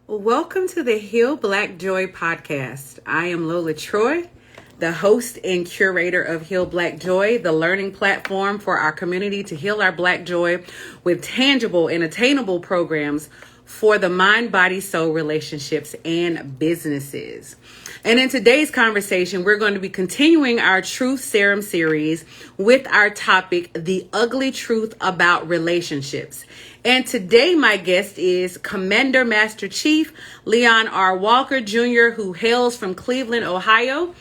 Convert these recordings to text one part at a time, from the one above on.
Welcome to the Heal Black Joy podcast. I am Lola Troy, the host and curator of Heal Black Joy, the learning platform for our community to heal our Black joy with tangible and attainable programs for the mind, body, soul relationships and businesses. And in today's conversation, we're going to be continuing our Truth Serum series with our topic, The Ugly Truth About Relationships. And today, my guest is Commander Master Chief Leon R. Walker Jr., who hails from Cleveland, Ohio.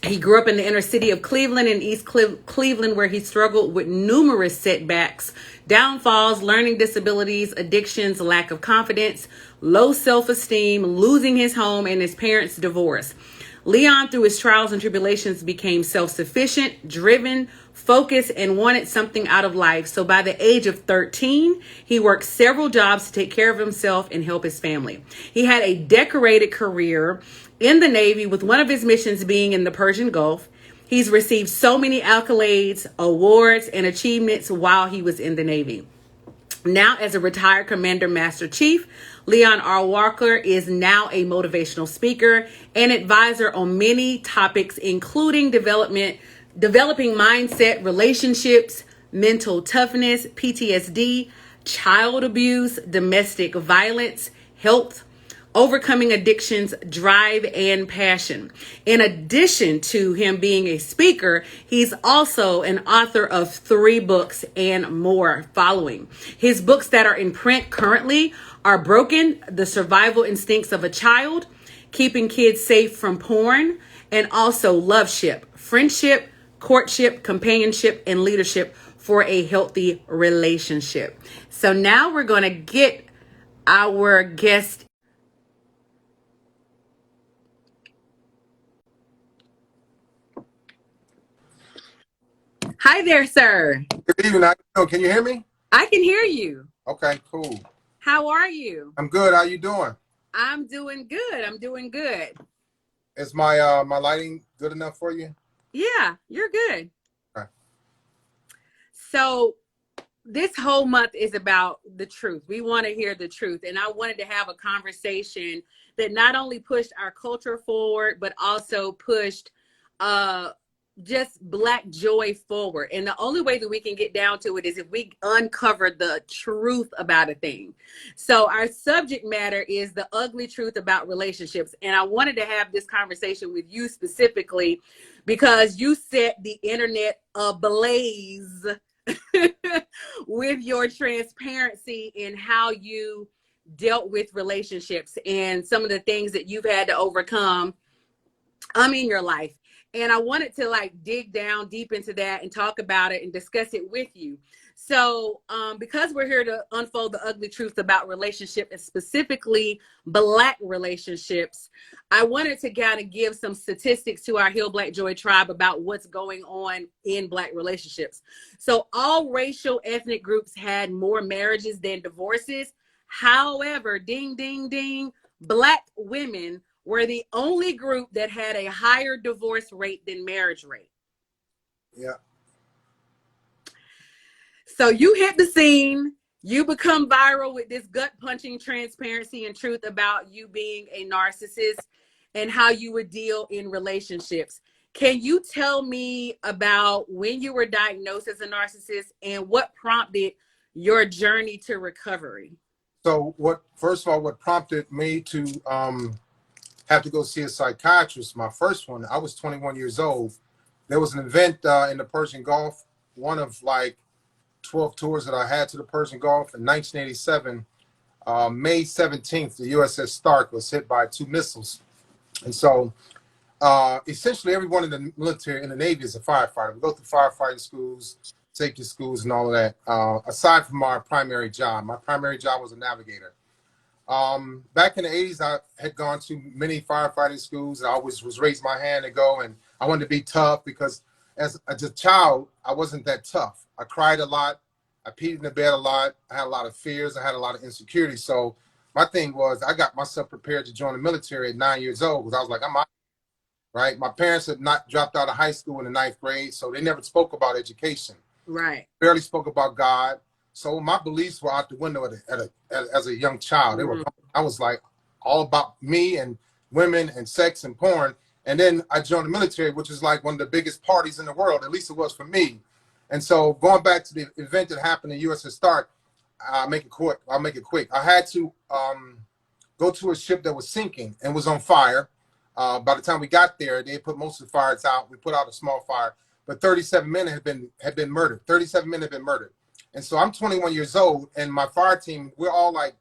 He grew up in the inner city of Cleveland and East Cleveland, where he struggled with numerous setbacks, downfalls, learning disabilities, addictions, lack of confidence, low self-esteem, losing his home, and his parents' divorce. Leon, through his trials and tribulations, became self-sufficient, driven, focused, and wanted something out of life. So by the age of 13, he worked several jobs to take care of himself and help his family. He had a decorated career in the Navy, with one of his missions being in the Persian Gulf. He's received so many accolades, awards, and achievements while he was in the Navy. Now, as a retired Commander Master Chief, Leon R. Walker is now a motivational speaker and advisor on many topics, including developing mindset, relationships, mental toughness, PTSD, child abuse, domestic violence, health, overcoming addictions, drive, and passion. In addition to him being a speaker, he's also an author of 3 books and more following. His books that are in print currently are Broken, The Survival Instincts of a Child, Keeping Kids Safe from Porn, and also Love Ship, Friendship, Courtship, Companionship, and Leadership for a Healthy Relationship. So now we're going to get our guest. Hi there, sir. Good evening. Can you hear me? I can hear you. Okay, cool. How are you? I'm good. How you doing? I'm doing good. I'm doing good. Is my my lighting good enough for you? Yeah, you're good. Okay. So this whole month is about the truth. We want to hear the truth. And I wanted to have a conversation that not only pushed our culture forward, but also pushed just Black joy forward. And the only way that we can get down to it is if we uncover the truth about a thing. So our subject matter is the ugly truth about relationships. And I wanted to have this conversation with you specifically because you set the internet ablaze with your transparency in how you dealt with relationships and some of the things that you've had to overcome in your life. And I wanted to dig down deep into that and talk about it and discuss it with you. So because we're here to unfold the ugly truth about relationships and specifically Black relationships, I wanted to kind of give some statistics to our Heal Black Joy tribe about what's going on in Black relationships. So all racial ethnic groups had more marriages than divorces. However, ding, ding, ding, Black women were the only group that had a higher divorce rate than marriage rate. Yeah. So you hit the scene, you become viral with this gut-punching transparency and truth about you being a narcissist and how you would deal in relationships. Can you tell me about when you were diagnosed as a narcissist and what prompted your journey to recovery? So first of all, what prompted me to have to go see a psychiatrist, my first one, I was 21 years old. There was an event in the Persian Gulf, one of 12 tours that I had to the Persian Gulf in 1987. May 17th, the USS Stark was hit by 2 missiles. And so essentially everyone in the military, in the Navy, is a firefighter. We go through firefighting schools, safety schools, and all of that, aside from our primary job. My primary job was a navigator. Back in the 80s, I had gone to many firefighting schools. I always was raised my hand to go, and I wanted to be tough because as a child, I wasn't that tough. I cried a lot. I peed in the bed a lot. I had a lot of fears. I had a lot of insecurity. So my thing was I got myself prepared to join the military at 9 years old because I was like, I'm out. Right. My parents had not dropped out of high school in the 9th grade, so they never spoke about education. Right. Barely spoke about God. So my beliefs were out the window as a young child. I was like, all about me and women and sex and porn. And then I joined the military, which is like one of the biggest parties in the world. At least it was for me. And so going back to the event that happened in USS Stark, I'll make it quick. I had to go to a ship that was sinking and was on fire. By the time we got there, they put most of the fires out. We put out a small fire, but 37 men had been murdered. 37 men had been murdered. And so I'm 21 years old, and my fire team, we're all like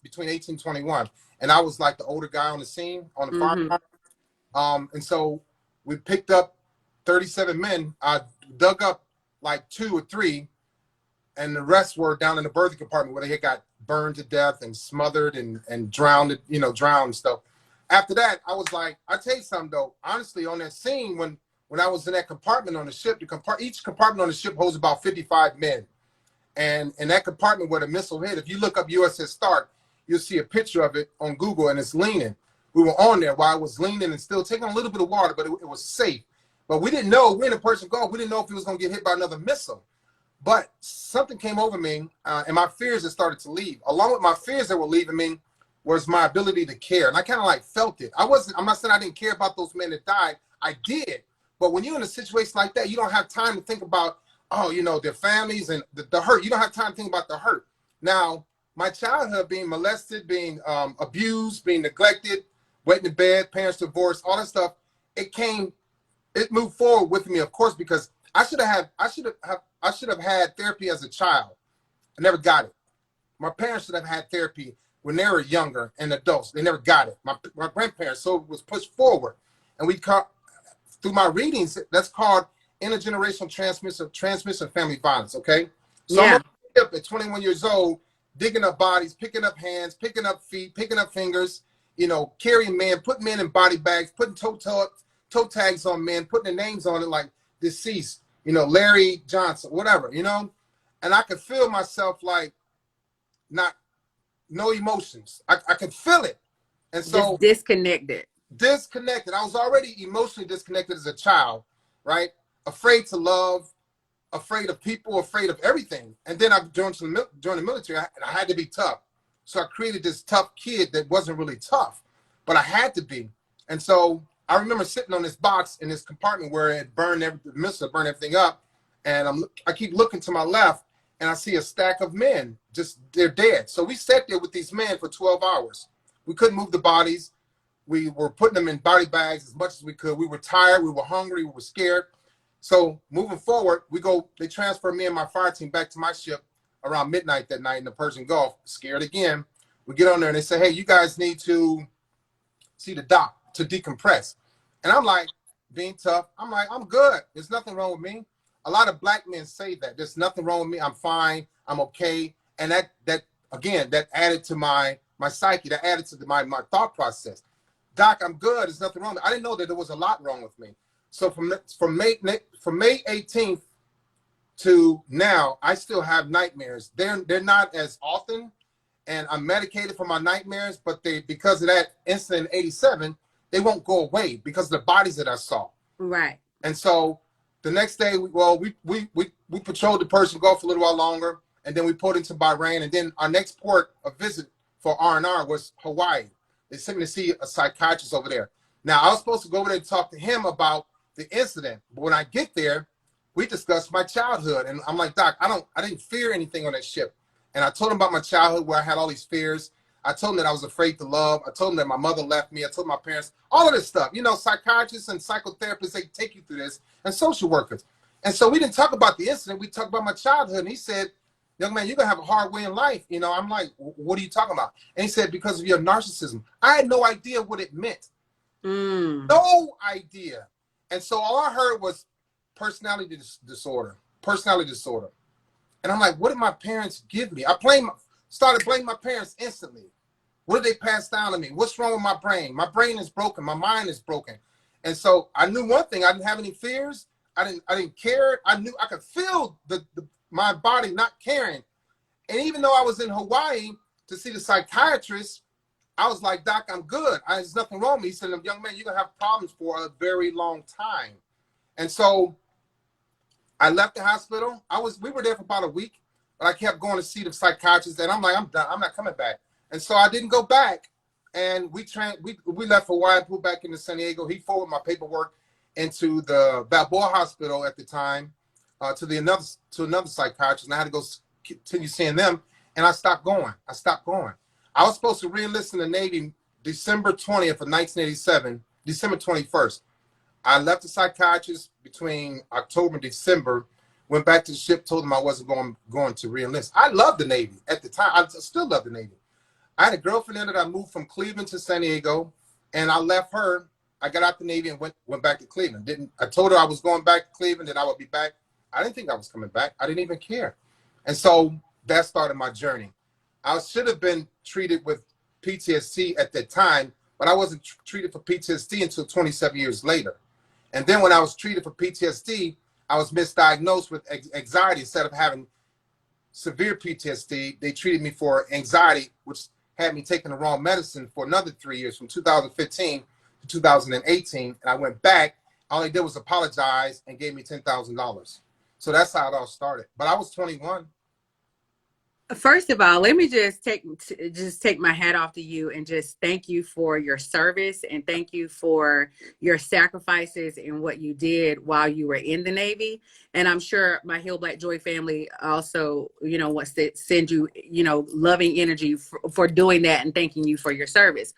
between 18 and 21. And I was like the older guy on the scene, on the fire. And so we picked up 37 men. I dug up like 2 or 3, and the rest were down in the berthing compartment where they had got burned to death and smothered and drowned, drowned and stuff. After that, I was like, I tell you something though, honestly, on that scene, when I was in that compartment on the ship, each compartment on the ship holds about 55 men. And in that compartment where the missile hit, if you look up USS Stark, you'll see a picture of it on Google, and it's leaning. We were on there while I was leaning and still taking a little bit of water, but it was safe. But we didn't know when the person go. We didn't know if he was going to get hit by another missile. But something came over me, and my fears had started to leave. Along with my fears that were leaving me was my ability to care. And I kind of like felt it. I'm not saying I didn't care about those men that died. I did. But when you're in a situation like that, you don't have time to think about, their families and the hurt. You don't have time to think about the hurt. Now, my childhood being molested, being abused, being neglected, wet in the bed, parents divorced, all that stuff, it moved forward with me, of course, because I should have had therapy as a child. I never got it. My parents should have had therapy when they were younger and adults. They never got it. My grandparents, so it was pushed forward. And through my readings, that's called intergenerational transmission of family violence, okay? So yeah. I'm up at 21 years old, digging up bodies, picking up hands, picking up feet, picking up fingers, carrying men, putting men in body bags, putting toe tags on men, putting their names on it like deceased, Larry Johnson, whatever, and I could feel myself like no emotions. I could feel it. And so just disconnected. I was already emotionally disconnected as a child, right? Afraid to love, afraid of people, afraid of everything. And then I joined the military, and I had to be tough. So I created this tough kid that wasn't really tough, but I had to be. And so I remember sitting on this box in this compartment where it the missile burned everything up. And I keep looking to my left, and I see a stack of men, they're dead. So we sat there with these men for 12 hours. We couldn't move the bodies. We were putting them in body bags as much as we could. We were tired, we were hungry, we were scared. So moving forward, they transfer me and my fire team back to my ship around midnight that night in the Persian Gulf, scared again. We get on there and they say, hey, you guys need to see the doc to decompress. And I'm like, being tough, I'm like, I'm good. There's nothing wrong with me. A lot of black men say that. There's nothing wrong with me. I'm fine. I'm okay. And that added to my psyche. That added to my thought process. Doc, I'm good. There's nothing wrong with me. I didn't know that there was a lot wrong with me. So from May 18th to now, I still have nightmares. They're not as often, and I'm medicated for my nightmares, but because of that incident in 87, they won't go away because of the bodies that I saw. Right. And so the next day, we patrolled the Persian Gulf a little while longer, and then we pulled into Bahrain, and then our next port of visit for R&R was Hawaii. They sent me to see a psychiatrist over there. Now, I was supposed to go over there and talk to him about the incident, but when I get there, we discussed my childhood, and I'm like, Doc, I didn't fear anything on that ship. And I told him about my childhood where I had all these fears. I told him that I was afraid to love. I told him that my mother left me. I told my parents, all of this stuff. Psychiatrists and psychotherapists, they take you through this, and social workers. And so we didn't talk about the incident. We talked about my childhood. And he said, young man, you're going to have a hard way in life. I'm like, what are you talking about? And he said, because of your narcissism. I had no idea what it meant. No idea. And so all I heard was personality disorder. And I'm like, what did my parents give me? I started blaming my parents instantly. What did they pass down to me? What's wrong with my brain? My brain is broken. My mind is broken. And so I knew one thing. I didn't have any fears. I didn't care. I knew I could feel my body not caring. And even though I was in Hawaii to see the psychiatrist, I was like, Doc, I'm good. There's nothing wrong with me. He said, young man, you're going to have problems for a very long time. And so I left the hospital. We were there for about a week, but I kept going to see the psychiatrist, and I'm like, I'm done. I'm not coming back. And so I didn't go back and we left Hawaii, pulled back into San Diego. He forwarded my paperwork into the Balboa Hospital at the time, to another psychiatrist, and I had to go continue seeing them. And I stopped going. I was supposed to re-enlist in the Navy December 20th of 1987, December 21st. I left the psychiatrist between October and December, went back to the ship, told them I wasn't going to re-enlist. I loved the Navy at the time. I still love the Navy. I had a girlfriend that I moved from Cleveland to San Diego, and I left her. I got out the Navy and went back to Cleveland. I told her I was going back to Cleveland, that I would be back. I didn't think I was coming back. I didn't even care. And so that started my journey. I should have been treated with PTSD at that time, but I wasn't treated for PTSD until 27 years later. And then when I was treated for PTSD, I was misdiagnosed with anxiety. Instead of having severe PTSD, they treated me for anxiety, which had me taking the wrong medicine for another 3 years, from 2015 to 2018. And I went back. All they did was apologize and gave me $10,000. So that's how it all started. But I was 21. First of all, let me just take my hat off to you and just thank you for your service, and thank you for your sacrifices and what you did while you were in the Navy. And I'm sure my Heal Black Joy family also, wants to send you, loving energy for doing that, and thanking you for your service.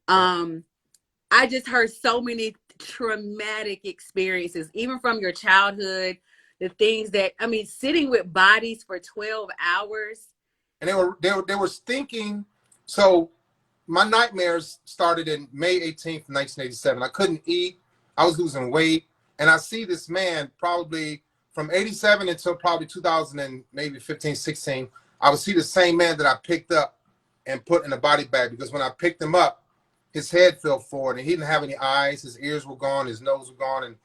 I just heard so many traumatic experiences, even from your childhood. The things that, sitting with bodies for 12 hours. And they were stinking. So my nightmares started in May 18th, 1987. I couldn't eat. I was losing weight. And I see this man probably from 87 until probably 2000 and maybe 15, 16. I would see the same man that I picked up and put in a body bag, because when I picked him up, his head fell forward and he didn't have any eyes. His ears were gone. His nose was gone. And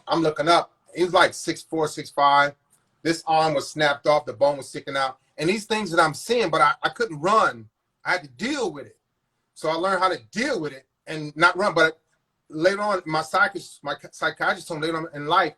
I'm looking up. He was like 6'4", 6'5". This arm was snapped off. The bone was sticking out. And these things that I'm seeing, but I couldn't run. I had to deal with it. So I learned how to deal with it and not run. But later on, my psychiatrist told me later on in life,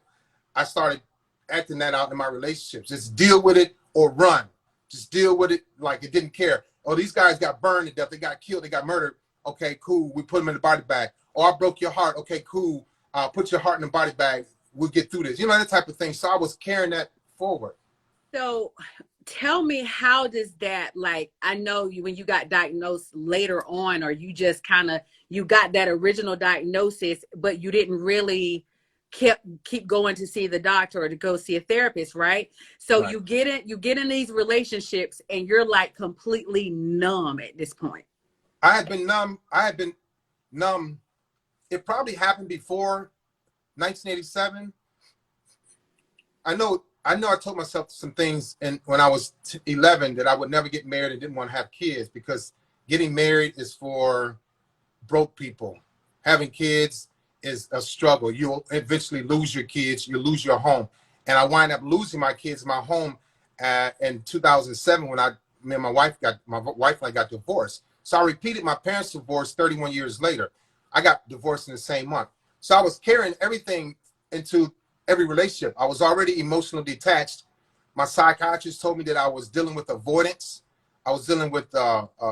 I started acting that out in my relationships. Just deal with it or run. Just deal with it like it didn't care. Oh, these guys got burned to death. They got killed. They got murdered. Okay, cool. We put them in the body bag. Oh, I broke your heart. Okay, cool. Put your heart in the body bag. We'll get through this. That type of thing. So I was carrying that forward. So tell me, how does that, I know when you got diagnosed later on, or you just you got that original diagnosis, but you didn't really keep going to see the doctor or to go see a therapist, right? So right. You get in these relationships and you're completely numb at this point. I had been numb. It probably happened before 1987. I know I told myself some things when I was 11, that I would never get married and didn't want to have kids, because getting married is for broke people. Having kids is a struggle. You'll eventually lose your kids. You lose your home. And I wind up losing my kids, my home, in 2007 when me and my wife and I got divorced. So I repeated my parents' divorce 31 years later. I got divorced in the same month. So I was carrying everything into every relationship. I was already emotionally detached. My psychiatrist told me that I was dealing with avoidance. I was dealing with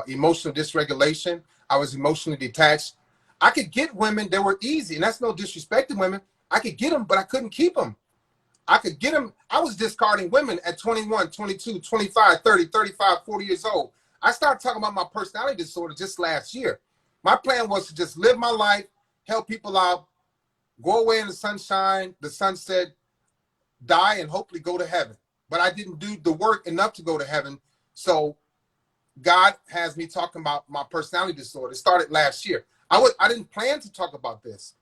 emotional dysregulation. I was emotionally detached. I could get women that were easy, and that's no disrespect to women. I could get them, but I couldn't keep them. I could get them. I was discarding women at 21, 22, 25, 30, 35, 40 years old. I started talking about my personality disorder just last year. My plan was to just live my life, help people out, go away in the sunshine, the sunset, die, and hopefully go to heaven. But I didn't do the work enough to go to heaven. So God has me talking about my personality disorder. It started last year. I didn't plan to talk about this.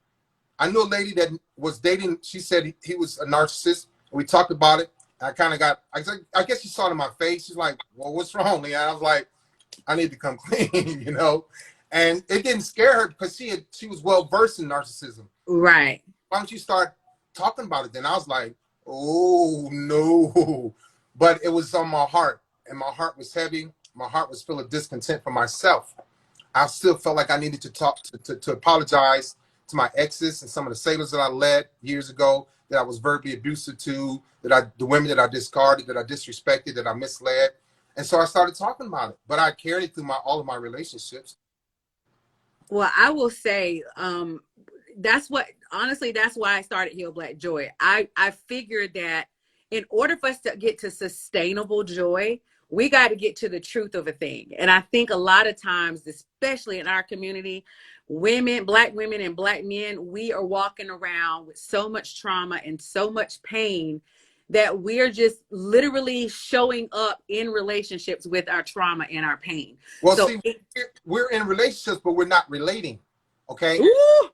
I knew a lady that was dating. She said he was a narcissist. We talked about it. I kind of I guess she saw it in my face. She's like, well, what's wrong, Leon? I was like, I need to come clean, And it didn't scare her because she was well versed in narcissism. Right. Why don't you start talking about it then? I was like, oh no. But it was on my heart, and my heart was heavy. My heart was full of discontent for myself. I still felt like I needed to talk to apologize to my exes and some of the sailors that I led years ago, that I was verbally abusive to, the women that I discarded, that I disrespected, that I misled. And so I started talking about it. But I carried it through all of my relationships. Well, I will say, that's what honestly, that's why I started Heal Black Joy. I figured that in order for us to get to sustainable joy, we got to get to the truth of a thing. And I think a lot of times, especially in our community, black women and black men, we are walking around with so much trauma and so much pain that we're just literally showing up in relationships with our trauma and our pain. Well, So see, we're in relationships, but we're not relating. Okay. ooh,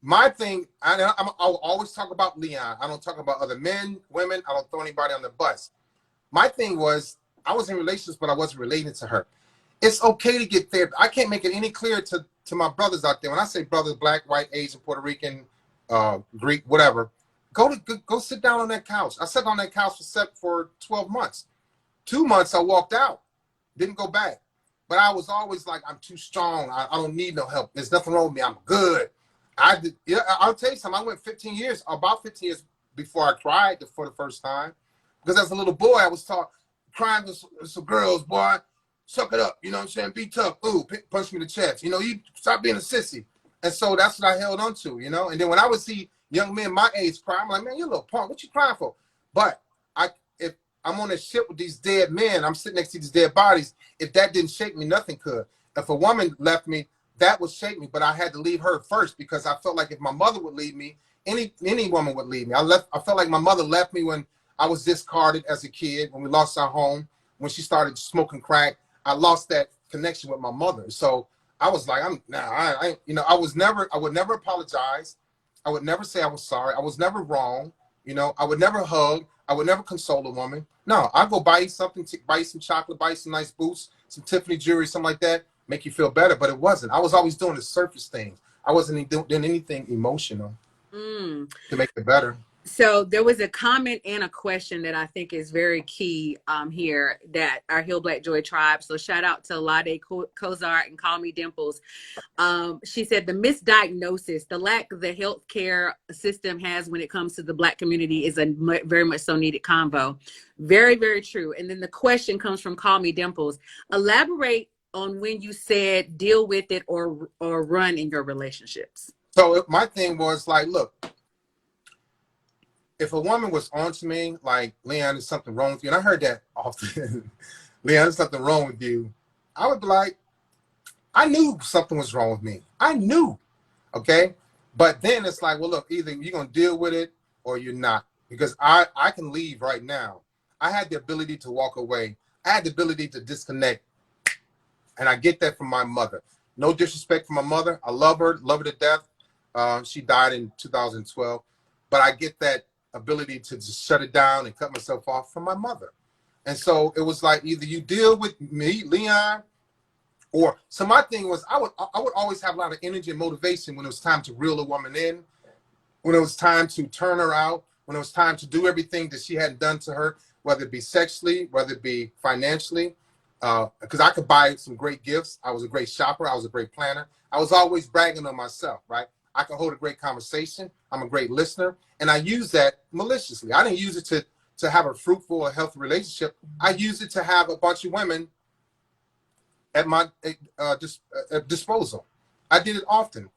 My thing, I'll always talk about Leon. I don't talk about other men, women. I don't throw anybody on the bus. My thing was, I was in relationships, but I wasn't related to her. It's okay to get therapy. I can't make it any clearer to my brothers out there. When I say brothers, black, white, Asian, Puerto Rican, Greek, whatever, go sit down on that couch. I sat on that couch for 12 months. 2 months, I walked out, didn't go back. But I was always like, I'm too strong. I don't need no help. There's nothing wrong with me. I'm good. I'll tell you something. I went about 15 years before I cried for the first time. Because as a little boy, I was taught, crying with some girls, boy, suck it up. You know what I'm saying? Be tough. Ooh, punch me in the chest. You know, you stop being a sissy. And so that's what I held on to, you know? And then when I would see young men my age cry, I'm like, man, you're a little punk. What you crying for? But if I'm on a ship with these dead men, I'm sitting next to these dead bodies. If that didn't shake me, nothing could. If a woman left me, that would shake me, but I had to leave her first because I felt like if my mother would leave me, any woman would leave me. I felt like my mother left me when I was discarded as a kid, when we lost our home, when she started smoking crack. I lost that connection with my mother. So I was like, I would never apologize. I would never say I was sorry. I was never wrong. You know, I would never hug. I would never console a woman. No, I'd go buy you something, buy you some chocolate, buy you some nice boots, some Tiffany jewelry, something like that, make you feel better. But it wasn't. I was always doing the surface things. I wasn't doing anything emotional to make it better. So there was a comment and a question that I think is very key here that our Heal Black Joy tribe. So shout out to Lade Kozart and Call Me Dimples. She said the misdiagnosis, the lack the healthcare system has when it comes to the Black community is a very much so needed convo. Very, very true. And then the question comes from Call Me Dimples. Elaborate on when you said deal with it or run in your relationships. So my thing was like, look, if a woman was on to me, like, Leon, there's something wrong with you, and I heard that often, Leon, there's something wrong with you, I would be like, I knew something was wrong with me. I knew, okay? But then it's like, well, look, either you're going to deal with it or you're not, because I can leave right now. I had the ability to walk away. I had the ability to disconnect, and I get that from my mother. No disrespect for my mother. I love her to death. She died in 2012, but I get that ability to just shut it down and cut myself off from my mother. And so it was like, either you deal with me, Leon, or so my thing was I would always have a lot of energy and motivation when it was time to reel a woman in, when it was time to turn her out, when it was time to do everything that she hadn't done to her, whether it be sexually, whether it be financially, because I could buy some great gifts. I was a great shopper. I was a great planner. I was always bragging on myself, right? I can hold a great conversation. I'm a great listener. And I use that maliciously. I didn't use it to have a fruitful or healthy relationship. I used it to have a bunch of women at my disposal. I did it often.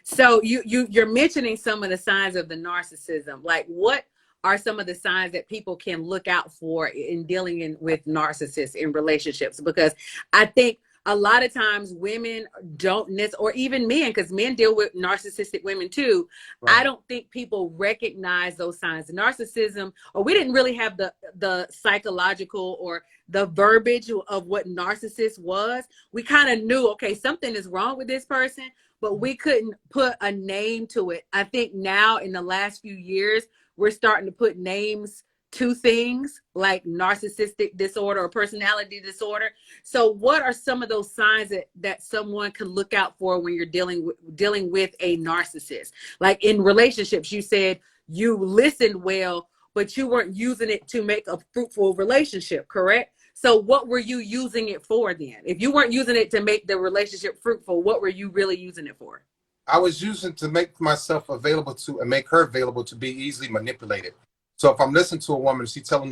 So you're mentioning some of the signs of the narcissism. Like, what are some of the signs that people can look out for in dealing with narcissists in relationships? Because I think a lot of times women don't or even men, because men deal with narcissistic women too. Right. I don't think people recognize those signs of narcissism, or we didn't really have the psychological or the verbiage of what narcissist was. We kind of knew, okay, something is wrong with this person, but we couldn't put a name to it. I think now in the last few years, we're starting to put names to things like narcissistic disorder or personality disorder. So what are some of those signs that someone can look out for when you're dealing with a narcissist? Like in relationships, you said you listened well, but you weren't using it to make a fruitful relationship, correct? So what were you using it for then? If you weren't using it to make the relationship fruitful, what were you really using it for? I was using to make myself available to and make her available to be easily manipulated. So if I'm listening to a woman, she's telling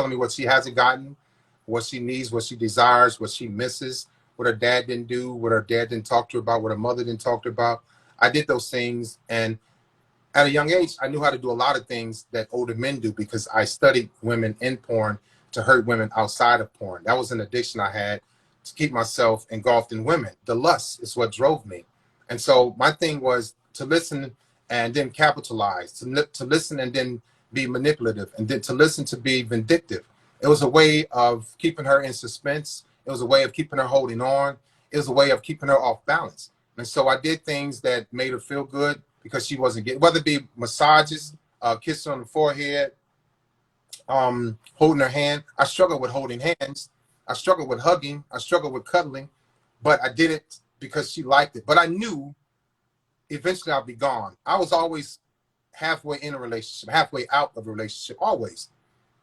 me what she hasn't gotten, what she needs, what she desires, what she misses, what her dad didn't do, what her dad didn't talk to her about, what her mother didn't talk to her about. I did those things, and at a young age, I knew how to do a lot of things that older men do because I studied women in porn to hurt women outside of porn. That was an addiction I had to keep myself engulfed in women. The lust is what drove me. And so my thing was to listen and then capitalize, to listen and then be manipulative, and then to listen to be vindictive. It was a way of keeping her in suspense. It was a way of keeping her holding on. It was a way of keeping her off balance. And so I did things that made her feel good because she wasn't getting, whether it be massages, kissing on the forehead, holding her hand. I struggled with holding hands. I struggled with hugging. I struggled with cuddling, but I did it because she liked it. But I knew eventually I'd be gone. I was always halfway in a relationship, halfway out of a relationship, always.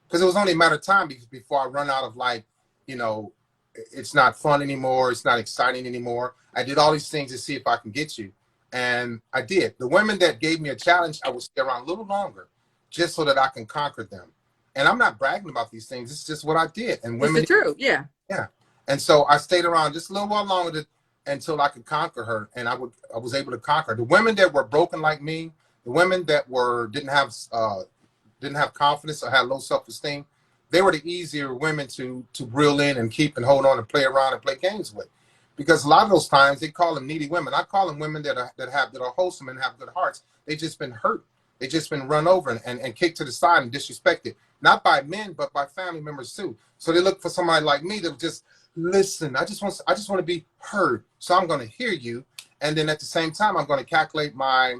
Because it was only a matter of time before I run out of, like, you know, it's not fun anymore. It's not exciting anymore. I did all these things to see if I can get you. And I did. The women that gave me a challenge, I would stay around a little longer just so that I can conquer them. And I'm not bragging about these things. It's just what I did. And It's women, the truth. Yeah. yeah. And so I stayed around just a little while longer until I could conquer her. And I was able to conquer her. The women that were broken like me, the women that didn't have confidence or had low self-esteem, they were the easier women to reel in and keep and hold on and play around and play games with. Because a lot of those times they call them needy women. I call them women that are wholesome and have good hearts. They just been hurt. They just been run over and kicked to the side and disrespected. Not by men, but by family members too. So they look for somebody like me that just listen. I just want to be heard. So I'm going to hear you, and then at the same time I'm going to calculate my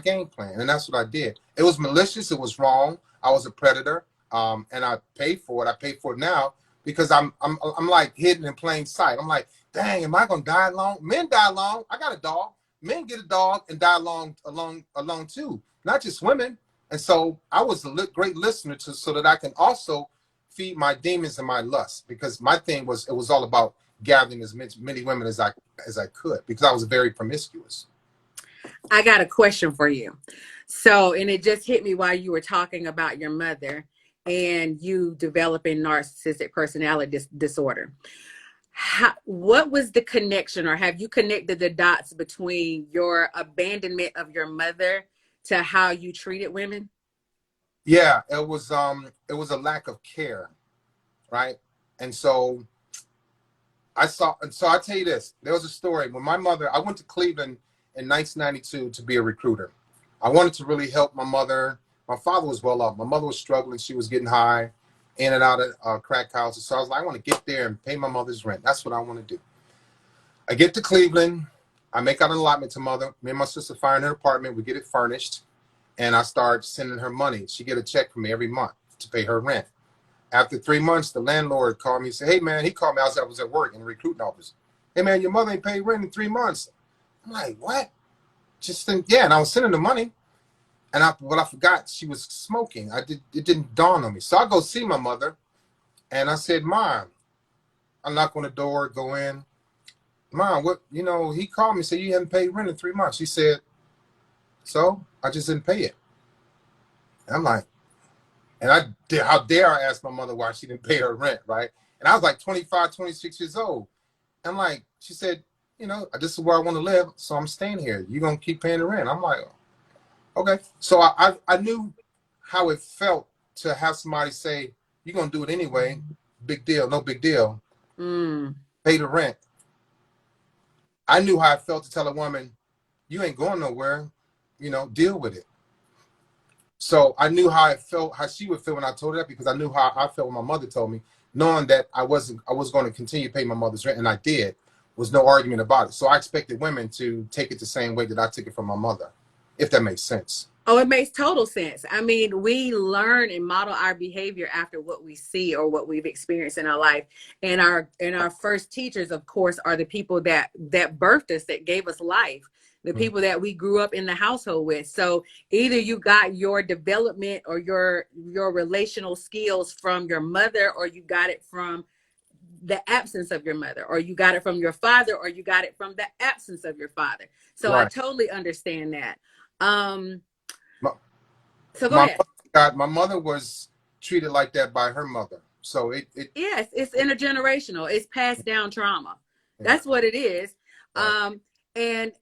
game plan, and that's what I did. It was malicious. It was wrong. I was a predator, and I paid for it. I paid for it now because I'm like hidden in plain sight. I'm like, dang, am I gonna die alone? Men die alone. I got a dog. Men get a dog and die alone too. Not just women. And so I was a great listener so that I can also feed my demons and my lust, because my thing was, it was all about gathering as many women as I could, because I was very promiscuous. I got a question for you. So, and it just hit me while you were talking about your mother and you developing narcissistic personality disorder. What was the connection, or have you connected the dots between your abandonment of your mother to how you treated women? Yeah, it was a lack of care, right? And so I tell you this. There was a story when my mother, I went to Cleveland in 1992 to be a recruiter. I wanted to really help my mother. My father was well off. My mother was struggling. She was getting high in and out of crack houses. So I was like, I want to get there and pay my mother's rent. That's what I want to do. I get to Cleveland. I make out an allotment to mother. Me and my sister find her apartment. We get it furnished. And I start sending her money. She get a check from me every month to pay her rent. After 3 months, the landlord called me and said, hey, man, he called me. I was at work in the recruiting office. Hey, man, your mother ain't paid rent in 3 months. I'm like, what? Just think, yeah. And I was sending the money. And I forgot she was smoking. It didn't dawn on me. So I go see my mother. And I said, Mom, I knock on the door, go in. Mom, what, he called me, said you haven't paid rent in 3 months. She said, so I just didn't pay it. And I'm like, how dare I ask my mother why she didn't pay her rent, right? And I was like 25, 26 years old. I'm like, she said, this is where I want to live, so I'm staying here. You're going to keep paying the rent. I'm like, okay. So I knew how it felt to have somebody say, you're going to do it anyway. Big deal, no big deal. Pay the rent. I knew how it felt to tell a woman, you ain't going nowhere, deal with it. So I knew how she would feel when I told her that, because I knew how I felt when my mother told me, knowing that I was going to continue to pay my mother's rent, and I did. Was no argument about it. So I expected women to take it the same way that I took it from my mother, if that makes sense. Oh, it makes total sense. I mean, we learn and model our behavior after what we see or what we've experienced in our life. And our first teachers, of course, are the people that birthed us, that gave us life, the people that we grew up in the household with. So either you got your development or your relational skills from your mother, or you got it from the absence of your mother, or you got it from your father, or you got it from the absence of your father. So right. I totally understand that. So go ahead. My mother was treated like that by her mother. So yes, it's intergenerational. It's passed down trauma. Yeah. That's what it is. Right. And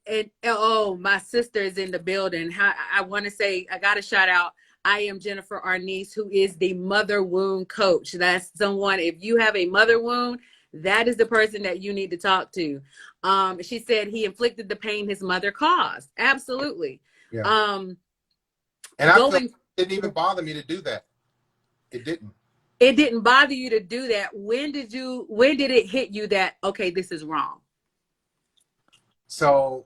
oh, my sister is in the building. I want to say I got to shout out. I am Jennifer Arnice, who is the mother wound coach. That's someone. If you have a mother wound, that is the person that you need to talk to. She said he inflicted the pain his mother caused. Absolutely. Yeah. Um, And I feel going. it didn't even bother me to do that. It didn't. It didn't bother you to do that. When did it hit you that, okay, this is wrong? So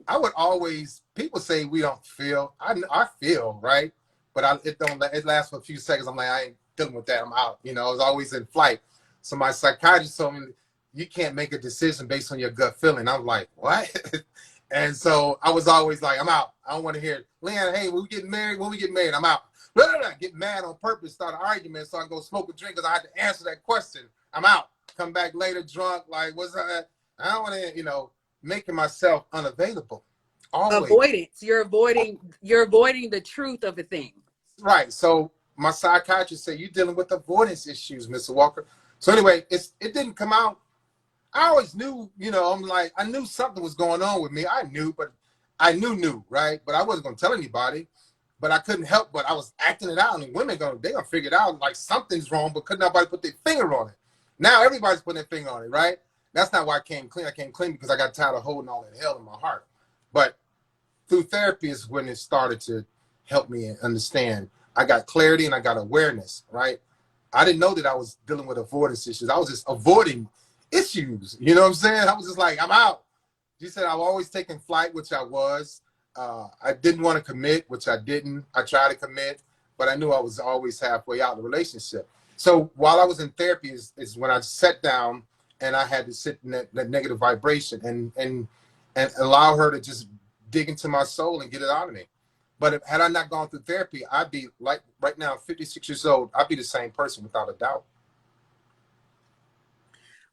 I would always, people say we don't feel. I feel, right? But it lasts for a few seconds. I'm like, I ain't dealing with that. I'm out. You know, I was always in flight. So my psychiatrist told me, you can't make a decision based on your gut feeling. I'm like, what? And so I was always like, I'm out. I don't want to hear it. Leanne, hey, when we get married, I'm out. Blah, blah, blah. Get mad on purpose, start an argument so I can go smoke a drink because I had to answer that question. I'm out. Come back later drunk, like, what's that? I don't want to, making myself unavailable. Always. Avoidance. You're avoiding the truth of a thing. Right. So my psychiatrist said, you're dealing with avoidance issues, Mr. Walker. So anyway, it didn't come out. I always knew, I'm like, I knew something was going on with me. I knew, right? But I wasn't going to tell anybody. But I couldn't help, but I was acting it out. And women, they're going to figure it out, like something's wrong, but couldn't nobody put their finger on it. Now everybody's putting their finger on it, right? That's not why I came clean. I came clean because I got tired of holding all that hell in my heart. But through therapy is when it started to help me understand. I got clarity and I got awareness, right? I didn't know that I was dealing with avoidance issues. I was just avoiding issues. You know what I'm saying? I was just like, I'm out. She said I've always taken flight, which I was. I didn't want to commit, which I didn't. I tried to commit, but I knew I was always halfway out of the relationship. So while I was in therapy is when I sat down and I had to sit in that negative vibration and allow her to just dig into my soul and get it out of me. But had I not gone through therapy, I'd be like right now, 56 years old, I'd be the same person without a doubt.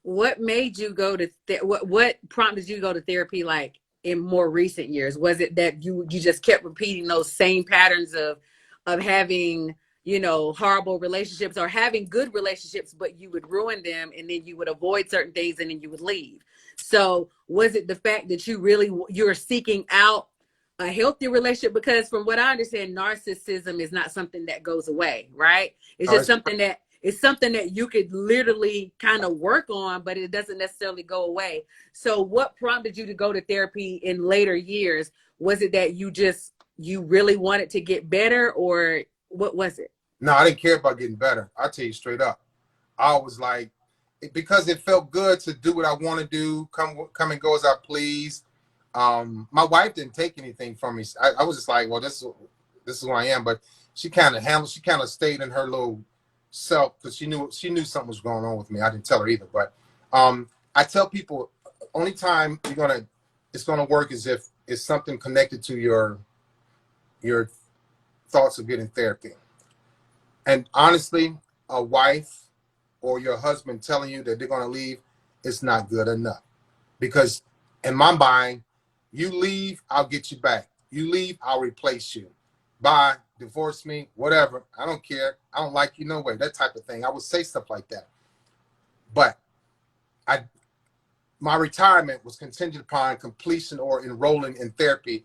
What made you go to what prompted you to go to therapy like in more recent years? Was it that you just kept repeating those same patterns of having, horrible relationships or having good relationships, but you would ruin them and then you would avoid certain things and then you would leave? So was it the fact that you're seeking out a healthy relationship? Because from what I understand, narcissism is not something that goes away, right? It's just something that you could literally kind of work on, but it doesn't necessarily go away. So what prompted you to go to therapy in later years? Was it that you really wanted to get better, or what was it? No, I didn't care about getting better. I'll tell you straight up. I was like, because it felt good to do what I want to do, come and go as I please. My wife didn't take anything from me. I was just like, well, this is who I am. But she kind of stayed in her little self because she knew something was going on with me. I didn't tell her either. But I tell people, only time it's gonna work is if it's something connected to your thoughts of getting therapy. And honestly, a wife or your husband telling you that they're gonna leave, it's not good enough. Because in my mind, you leave, I'll get you back. You leave, I'll replace you. Bye, divorce me, whatever. I don't care. I don't like you, no way. That type of thing. I would say stuff like that. But my retirement was contingent upon completion or enrolling in therapy,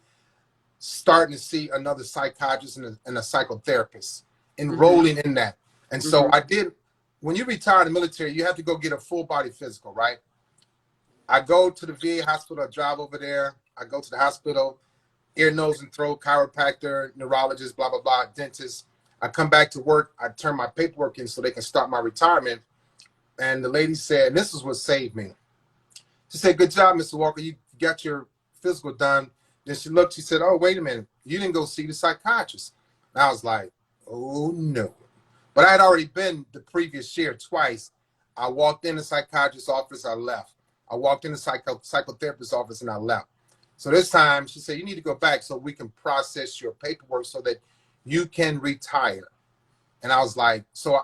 starting to see another psychiatrist and a psychotherapist, enrolling in that. And so I did. When you retire in the military, you have to go get a full body physical, right? I go to the VA hospital, I drive over there, I go to the hospital, ear, nose, and throat, chiropractor, neurologist, blah, blah, blah, dentist. I come back to work, I turn my paperwork in so they can start my retirement. And the lady said, and this is what saved me. She said, good job, Mr. Walker, you got your physical done. Then she looked, she said, oh, wait a minute, you didn't go see the psychiatrist. And I was like, oh, no. But I had already been the previous year twice. I walked in the psychiatrist's office, I left. I walked in the psychotherapist's office and I left. So this time she said, you need to go back so we can process your paperwork so that you can retire. And I was like, so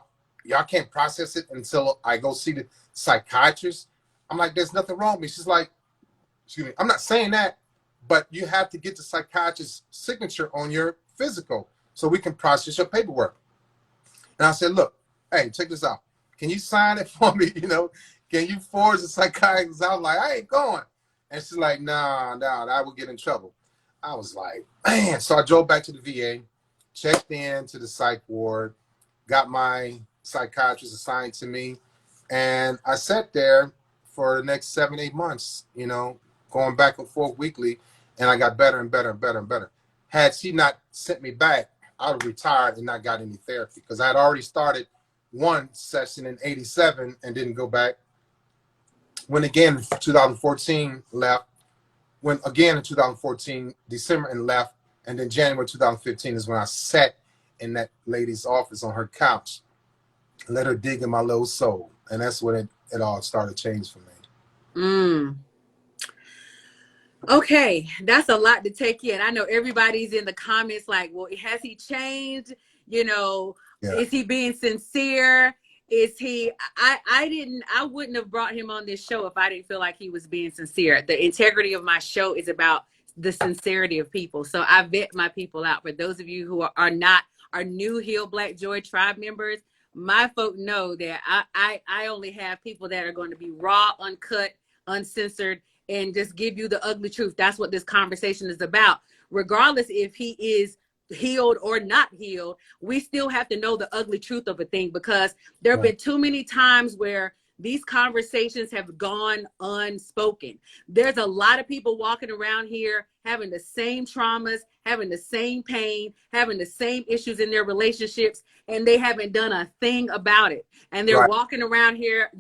y'all can't process it until I go see the psychiatrist? I'm like, there's nothing wrong with me. She's like, excuse me, I'm not saying that, but you have to get the psychiatrist's signature on your physical so we can process your paperwork. And I said, look, hey, check this out. Can you sign it for me? can you forge a psychiatrist? I was like, I ain't going. And she's like, nah, I would get in trouble. I was like, man. So I drove back to the VA, checked in to the psych ward, got my psychiatrist assigned to me, and I sat there for the next 7, 8 months, going back and forth weekly, and I got better and better and better and better. Had she not sent me back, I would have retired and not got any therapy because I had already started one session in 87 and didn't go back. Went again in 2014, left. Went again in 2014, December, and left. And then January 2015 is when I sat in that lady's office on her couch and let her dig in my little soul. And that's when it all started changing for me. Okay, that's a lot to take in. I know everybody's in the comments like, well, has he changed? Is he being sincere? Is he I wouldn't have brought him on this show if I didn't feel like he was being sincere. The integrity of my show is about the sincerity of people. So I vet my people out. For those of you who are new Heal Black Joy tribe members, my folk know that I only have people that are going to be raw, uncut, uncensored, and just give you the ugly truth. That's what this conversation is about. Regardless if he is healed or not healed, we still have to know the ugly truth of a thing, because there have been too many times where these conversations have gone unspoken. There's a lot of people walking around here having the same traumas, having the same pain, having the same issues in their relationships, and they haven't done a thing about it. And they're walking around here,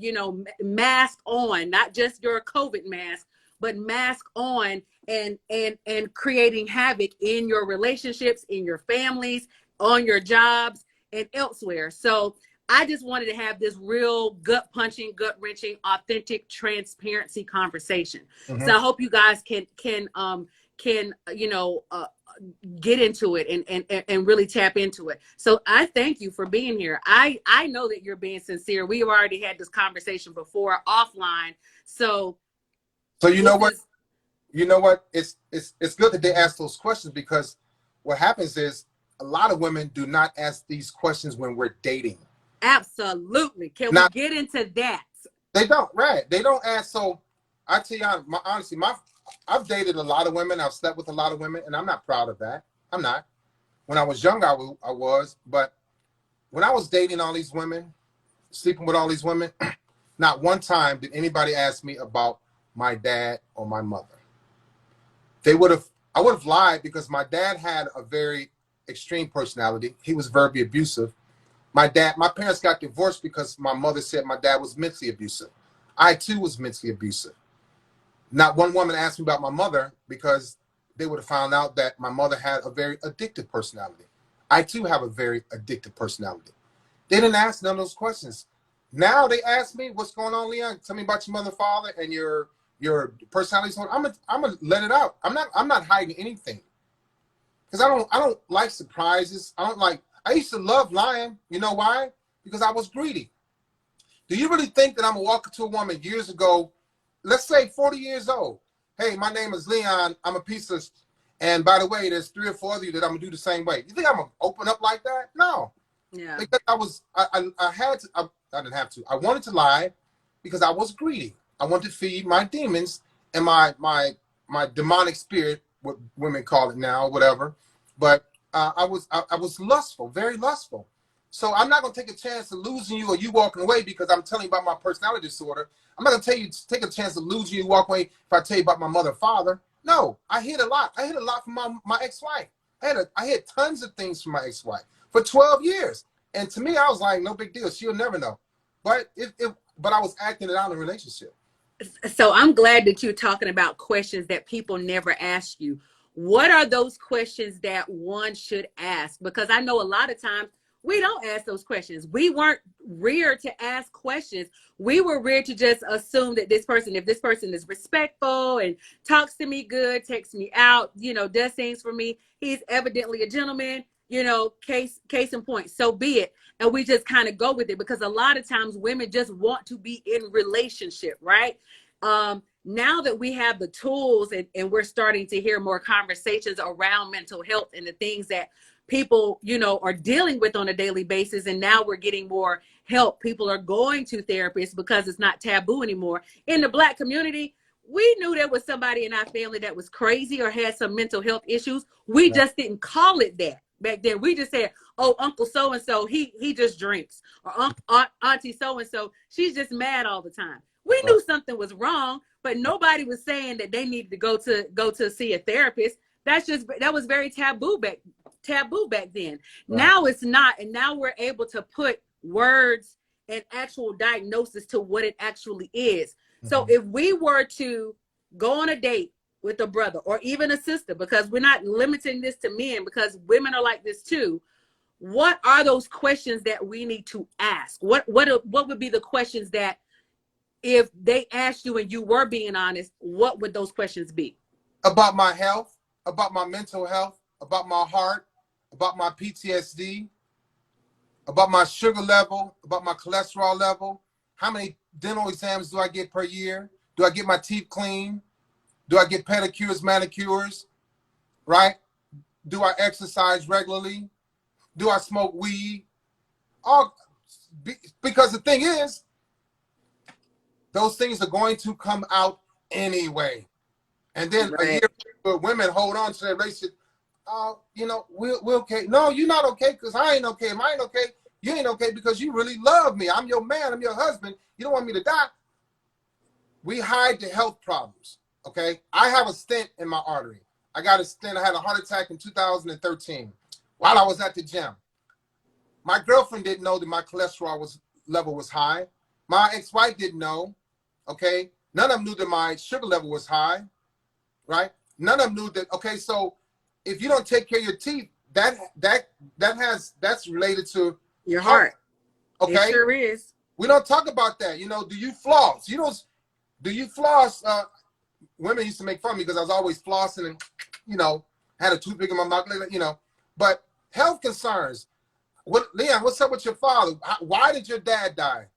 mask on, not just your COVID mask, but mask on, and creating havoc in your relationships, in your families, on your jobs, and elsewhere. So I just wanted to have this real gut-punching, gut-wrenching, authentic transparency conversation. Mm-hmm. So I hope you guys can get into it and really tap into it. So I thank you for being here. I know that you're being sincere. We've already had this conversation before offline. So you know what? It's good that they ask those questions, because what happens is a lot of women do not ask these questions when we're dating. Absolutely. Can we get into that? They don't, right? They don't ask. So I tell you, honestly, I've dated a lot of women. I've slept with a lot of women, and I'm not proud of that. I'm not. When I was younger, I was. But when I was dating all these women, sleeping with all these women, not one time did anybody ask me about my dad or my mother. I would have lied, because my dad had a very extreme personality. He was verbally abusive. My parents got divorced because my mother said my dad was mentally abusive. I too was mentally abusive. Not one woman asked me about my mother, because they would have found out that my mother had a very addictive personality. I too have a very addictive personality. They didn't ask none of those questions. Now they ask me, what's going on, Leon? Tell me about your mother, father, and your personality. I'm gonna let it out. I'm not hiding anything, because I don't like surprises. I used to love lying. You know why? Because I was greedy. Do you really think that I'm gonna walk up to a woman years ago, let's say 40 years old? Hey, my name is Leon. I'm a piece of, and by the way, there's 3 or 4 of you that I'm gonna do the same way. You think I'm gonna open up like that? No. Yeah. Because I had to. I didn't have to. I wanted to lie because I was greedy. I wanted to feed my demons and my demonic spirit, what women call it now, whatever. But I was lustful, very lustful. So I'm not gonna take a chance of losing you or you walking away because I'm telling you about my personality disorder. I'm not gonna take a chance of losing you, walk away, if I tell you about my mother and father. No, I hid a lot. I hid a lot from my ex-wife. I hid tons of things from my ex-wife for 12 years. And to me, I was like, no big deal. She'll never know. But but I was acting it out in a relationship. So I'm glad that you're talking about questions that people never ask you. What are those questions that one should ask? Because I know a lot of times we don't ask those questions. We weren't reared to ask questions. We were reared to just assume that if this person is respectful and talks to me good, takes me out, does things for me, he's evidently a gentleman, case in point, so be it. And we just kind of go with it, because a lot of times women just want to be in relationship, right? Now that we have the tools and we're starting to hear more conversations around mental health and the things that people, you know, are dealing with on a daily basis. And now we're getting more help. People are going to therapists because it's not taboo anymore. In the Black community, we knew there was somebody in our family that was crazy or had some mental health issues. We Right. just didn't call it that back then. We just said, oh, Uncle so and so, he just drinks, or Auntie so and so, she's just mad all the time. We Right. knew something was wrong, but nobody was saying that they needed to go to see a therapist. That was very taboo back then. Right. Now it's not, and now we're able to put words and actual diagnosis to what it actually is. So Mm-hmm. if we were to go on a date with a brother or even a sister, because we're not limiting this to men, because women are like this too, what are those questions that we need to ask? What would be the questions that, if they asked you and you were being honest, what would those questions be? About my health, about my mental health, about my heart, about my PTSD, about my sugar level, about my cholesterol level. How many dental exams do I get per year? Do I get my teeth clean? Do I get pedicures, manicures? Right? Do I exercise regularly? Do I smoke weed? All because the thing is, those things are going to come out anyway. And then a year Right. later, women hold on to their relationship. Oh, you know, we're okay. No, you're not okay because I ain't okay. If I ain't okay, you ain't okay because you really love me. I'm your man. I'm your husband. You don't want me to die. We hide the health problems. Okay. I have a stent in my artery. I got a stent. I had a heart attack in 2013 while I was at the gym. My girlfriend didn't know that my cholesterol level was high. My ex-wife didn't know. Okay. None of them knew that my sugar level was high. Right. None of them knew that. Okay. So if you don't take care of your teeth, that's related to Your heart. heart. It Okay. sure is. We don't talk about that. You know, do you floss? You don't. Do you floss? Women used to make fun of me because I was always flossing and, you know, had a toothpick in my mouth, you know. But health concerns. Leon, what's up with your father? Why did your dad die?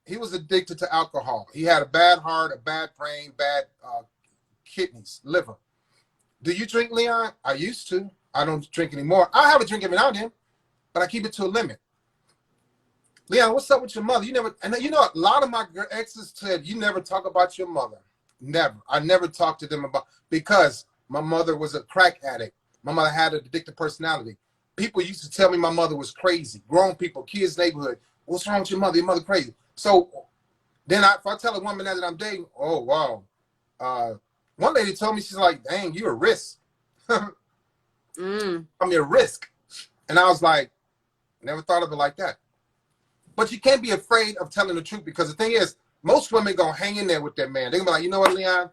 He was addicted to alcohol. He had a bad heart, a bad brain, bad kidneys, liver. Do you drink, Leon? I used to. I don't drink anymore. I have a drink every now and then, but I keep it to a limit. Leon, what's up with your mother? You never, and you know, a lot of my exes said, you never talk about your mother. Never. I never talked to them about, because my mother was a crack addict. My mother had an addictive personality. People used to tell me my mother was crazy. Grown people, kids, neighborhood. What's wrong with your mother? Your mother crazy. So then if I tell a woman that I'm dating, oh, wow. One lady told me, she's like, dang, you're a risk. I'm a risk. And I was like, never thought of it like that. But you can't be afraid of telling the truth, because the thing is, most women gonna hang in there with their man. They're gonna be like, you know what, Leon?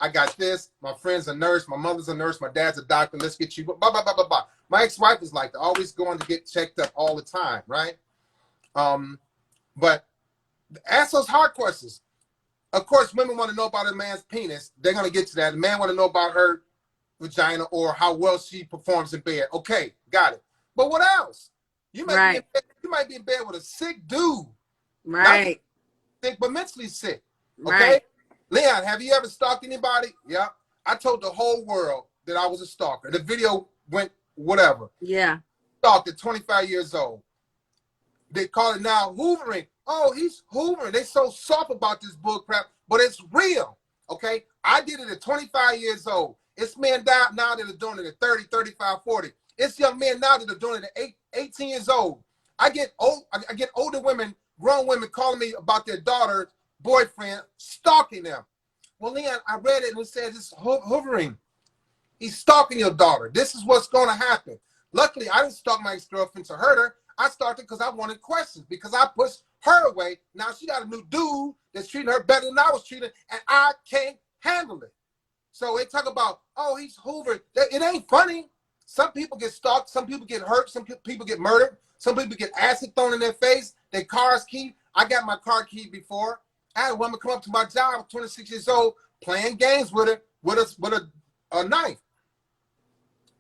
I got this. My friend's a nurse. My mother's a nurse. My dad's a doctor. Let's get you. Blah, blah, blah, blah, blah. My ex-wife is like, always going to get checked up all the time, right? But ask those hard questions. Of course, women want to know about a man's penis. They're gonna get to that. The man want to know about her vagina or how well she performs in bed. Okay, got it. But what else? You might be in bed, you might be in bed with a sick dude. Not Right. sick, but mentally sick. Okay? Right. Leon, have you ever stalked anybody? Yeah. I told the whole world that I was a stalker. The video went whatever. Yeah. Stalked at 25 years old. They call it now hoovering. Oh, he's hoovering. They so soft about this bull crap, but it's real. Okay? I did it at 25 years old. It's men now that are doing it at 30, 35, 40. It's young men now that are doing it at 18 years old. I get older women, grown women calling me about their daughter's boyfriend stalking them. Well, Leon, I read it and it says it's hoovering. He's stalking your daughter. This is what's going to happen. Luckily, I didn't stalk my ex-girlfriend to hurt her. I started because I wanted questions, because I pushed her away. Now she got a new dude that's treating her better than I was treated, and I can't handle it. So they talk about, oh, he's hoovering. It ain't funny. Some people get stalked. Some people get hurt. Some people get murdered. Some people get acid thrown in their face. Their car's keyed. I got my car keyed before. I had a woman come up to my job, 26 years old, playing games with her with a knife.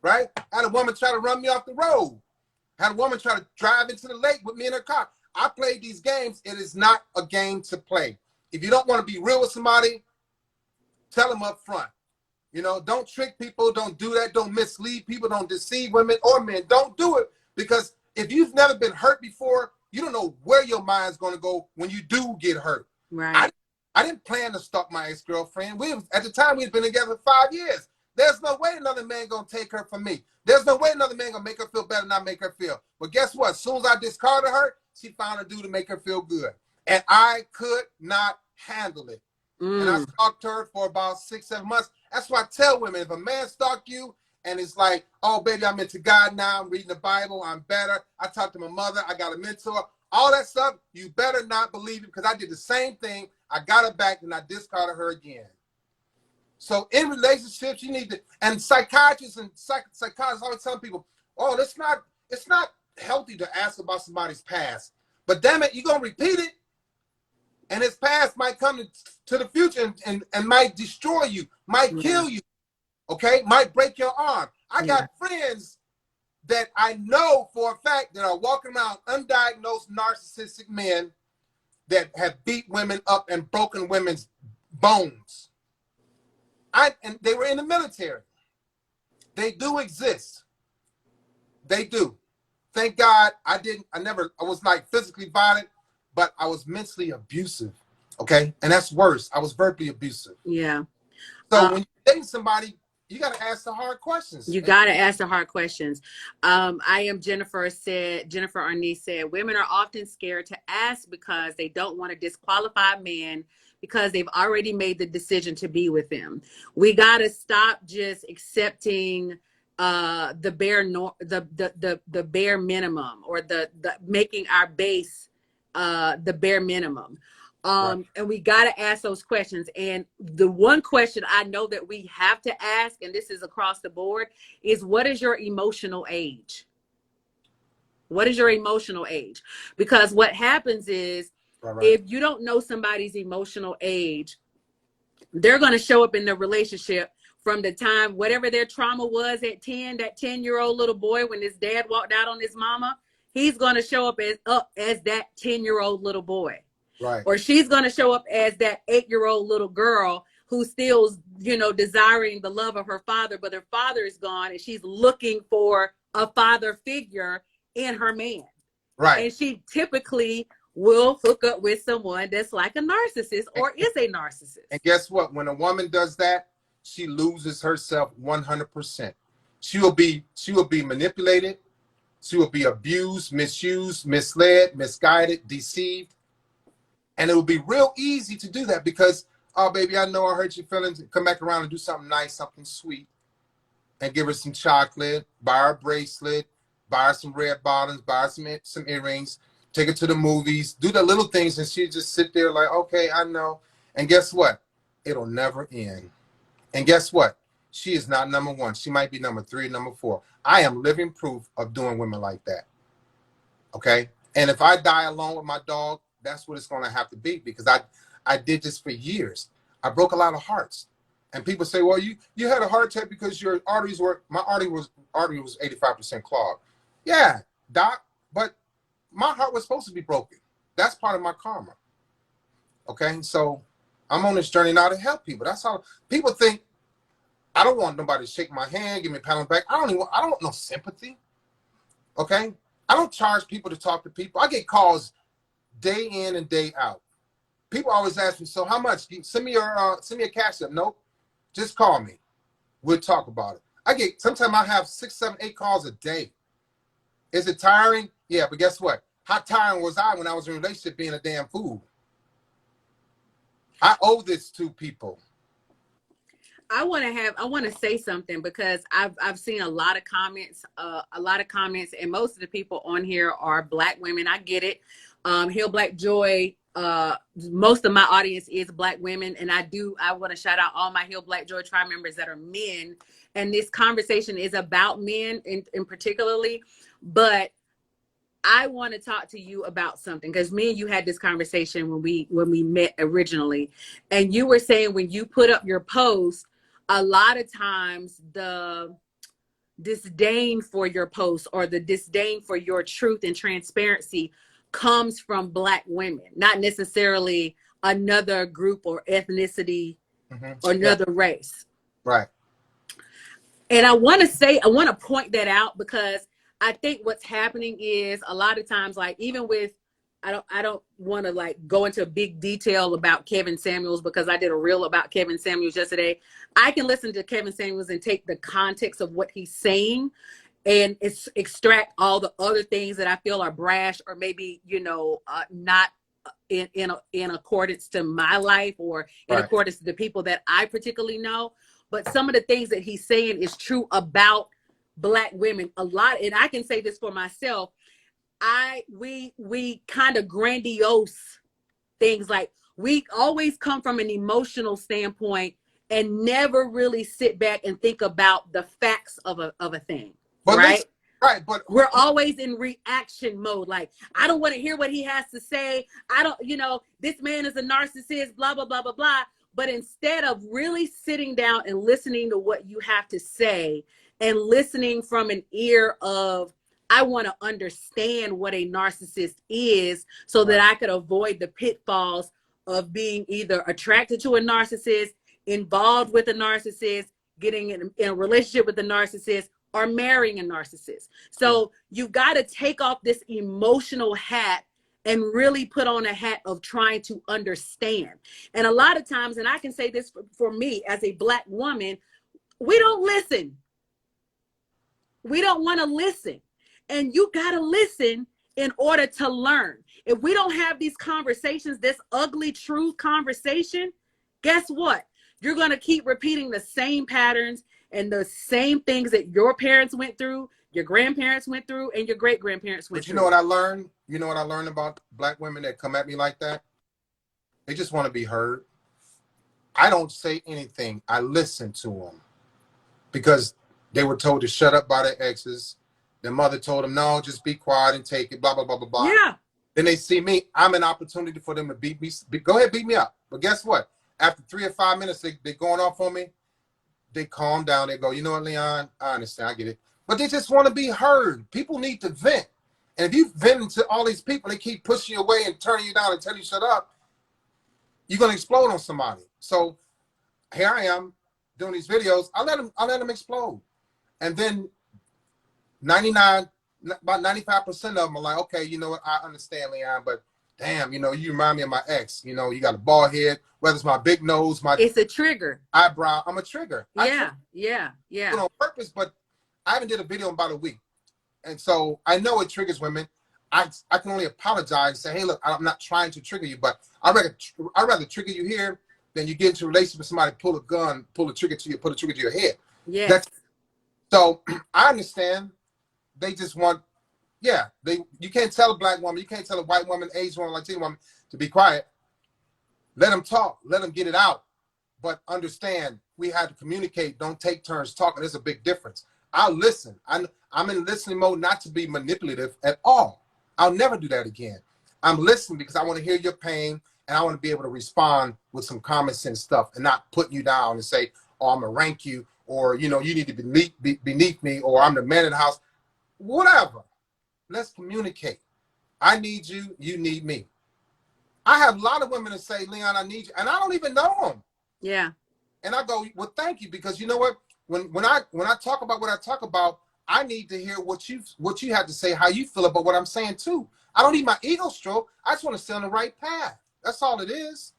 Right? I had a woman try to run me off the road. I had a woman try to drive into the lake with me in her car. I played these games. It is not a game to play. If you don't want to be real with somebody, tell them up front. You know, don't trick people. Don't do that. Don't mislead people. Don't deceive women or men. Don't do it, because if you've never been hurt before, you don't know where your mind's going to go when you do get hurt. Right. I didn't plan to stalk my ex-girlfriend. At the time, we'd been together 5 years. There's no way another man going to take her from me. There's no way another man going to make her feel better than I make her feel. But guess what? As soon as I discarded her, she found a dude to make her feel good. And I could not handle it. And I stalked her for about 6-7 months. That's why I tell women, if a man stalk you and it's like, oh, baby, I'm into God now. I'm reading the Bible. I'm better. I talked to my mother. I got a mentor. All that stuff, you better not believe it, because I did the same thing. I got her back and I discarded her again. So in relationships, you need to, and psychiatrists and psychologists always tell people, oh, it's not healthy to ask about somebody's past. But damn it, you're going to repeat it. And his past might come to the future and might destroy you, might kill you, okay? Might break your arm. I got friends that I know for a fact that are walking around undiagnosed narcissistic men that have beat women up and broken women's bones. And they were in the military. They do exist. They do. Thank God I was like physically violent, but I was mentally abusive. Okay. And that's worse. I was verbally abusive. Yeah. So when you're dating somebody, you got to ask the hard questions. You got to ask the hard questions. Jennifer Arnese said, women are often scared to ask because they don't want to disqualify a man because they've already made the decision to be with them. We got to stop just accepting the bare minimum, or the making our base the bare minimum. And we got to ask those questions. And the one question I know that we have to ask, and this is across the board, is what is your emotional age? What is your emotional age? Because what happens is, if you don't know somebody's emotional age, they're going to show up in the relationship from the time, whatever their trauma was at 10, that 10-year-old little boy, when his dad walked out on his mama, he's going to show up as that 10-year-old little boy. Right. Or she's going to show up as that 8-year-old little girl who's still, desiring the love of her father, but her father is gone and she's looking for a father figure in her man. Right. And she typically will hook up with someone that's like a narcissist or is a narcissist. And guess what? When a woman does that, she loses herself 100%. She will be manipulated. She will be abused, misused, misled, misguided, deceived. And it will be real easy to do that because, oh, baby, I know I hurt your feelings. Come back around and do something nice, something sweet, and give her some chocolate, buy her a bracelet, buy her some red bottoms, buy her some earrings, take her to the movies, do the little things, and she just sit there like, okay, I know. And guess what? It'll never end. And guess what? She is not number one. She might be number 3, number 4. I am living proof of doing women like that. Okay? And if I die alone with my dog, that's what it's going to have to be, because I did this for years. I broke a lot of hearts. And people say, well, you had a heart attack because your my artery was 85% clogged. Yeah, doc, but my heart was supposed to be broken. That's part of my karma. Okay? So I'm on this journey now to help people. That's how people think. I don't want nobody to shake my hand, give me a pat on the back. I don't want no sympathy. Okay? I don't charge people to talk to people. I get calls day in and day out. People always ask me, so how much? Send me a cash app. Nope. Just call me. We'll talk about it. Sometimes I have 6, 7, 8 calls a day. Is it tiring? Yeah, but guess what? How tiring was I when I was in a relationship being a damn fool? I owe this to people. I want to say something because I've seen a lot of comments, and most of the people on here are Black women. I get it. Heal Black Joy. Most of my audience is Black women, and I want to shout out all my Heal Black Joy tribe members that are men. And this conversation is about men in particularly, but I want to talk to you about something, because me and you had this conversation when we met originally, and you were saying when you put up your post, a lot of times the disdain for your post or the disdain for your truth and transparency comes from Black women, not necessarily another group or ethnicity or another race. Right. And I want to point that out because I think what's happening is a lot of times, like even with, I don't want to like go into big detail about Kevin Samuels because I did a reel about Kevin Samuels yesterday. I can listen to Kevin Samuels and take the context of what he's saying and extract all the other things that I feel are brash or maybe, not in accordance to my life or in Right. accordance to the people that I particularly know. But some of the things that he's saying is true about Black women a lot. And I can say this for myself. We kind of grandiose things, like we always come from an emotional standpoint and never really sit back and think about the facts of a thing. But right? listen, right, but We're always in reaction mode. Like, I don't want to hear what he has to say. I don't, this man is a narcissist, blah, blah, blah, blah, blah. But instead of really sitting down and listening to what you have to say and listening from an ear of, I want to understand what a narcissist is so that I could avoid the pitfalls of being either attracted to a narcissist, involved with a narcissist, getting in a relationship with a narcissist, or marrying a narcissist. So you've got to take off this emotional hat and really put on a hat of trying to understand. And a lot of times, and I can say this for me as a Black woman, we don't listen. We don't want to listen. And you got to listen in order to learn. If we don't have these conversations, this ugly truth conversation, guess what? You're going to keep repeating the same patterns and the same things that your parents went through, your grandparents went through, and your great-grandparents went through. But you know what I learned? You know what I learned about Black women that come at me like that? They just want to be heard. I don't say anything. I listen to them because they were told to shut up by their exes. Their mother told them, no, just be quiet and take it, blah, blah, blah, blah, blah. Yeah. Then they see me. I'm an opportunity for them to beat me. Go ahead, beat me up. But guess what? After 3 or 5 minutes, they're going off on me. They calm down. They go, you know what, Leon? I understand. I get it. But they just want to be heard. People need to vent. And if you vent to all these people, they keep pushing you away and turning you down and telling you shut up, you're going to explode on somebody. So here I am doing these videos. I let them explode. And then about 95% of them are like, okay, you know what? I understand, Leon, but damn, you remind me of my ex. You got a bald head, whether it's my big nose, it's a trigger. Eyebrow. I'm a trigger. Yeah. On purpose, but I haven't did a video in about a week. And so I know it triggers women. I can only apologize and say, hey, look, I'm not trying to trigger you, but I'd rather trigger you here than you get into a relationship with somebody, pull a gun, pull a trigger to you, put a trigger to your head. Yeah. So I understand. They just want, you can't tell a Black woman, you can't tell a white woman, Asian woman, Latino woman to be quiet. Let them talk, let them get it out. But understand, we have to communicate, don't take turns talking. There's a big difference. I'll listen. I'm in listening mode, not to be manipulative at all. I'll never do that again. I'm listening because I want to hear your pain and I want to be able to respond with some common sense stuff and not putting you down and say, oh, I'm going to rank you, or, you need to be beneath me, or I'm the man in the house. Whatever. Let's communicate. I need you. You need me. I have a lot of women that say, Leon, I need you. And I don't even know them. Yeah. And I go, well, thank you. Because you know what? When I talk about what I talk about, I need to hear what you have to say, how you feel about what I'm saying too. I don't need my ego stroke. I just want to stay on the right path. That's all it is.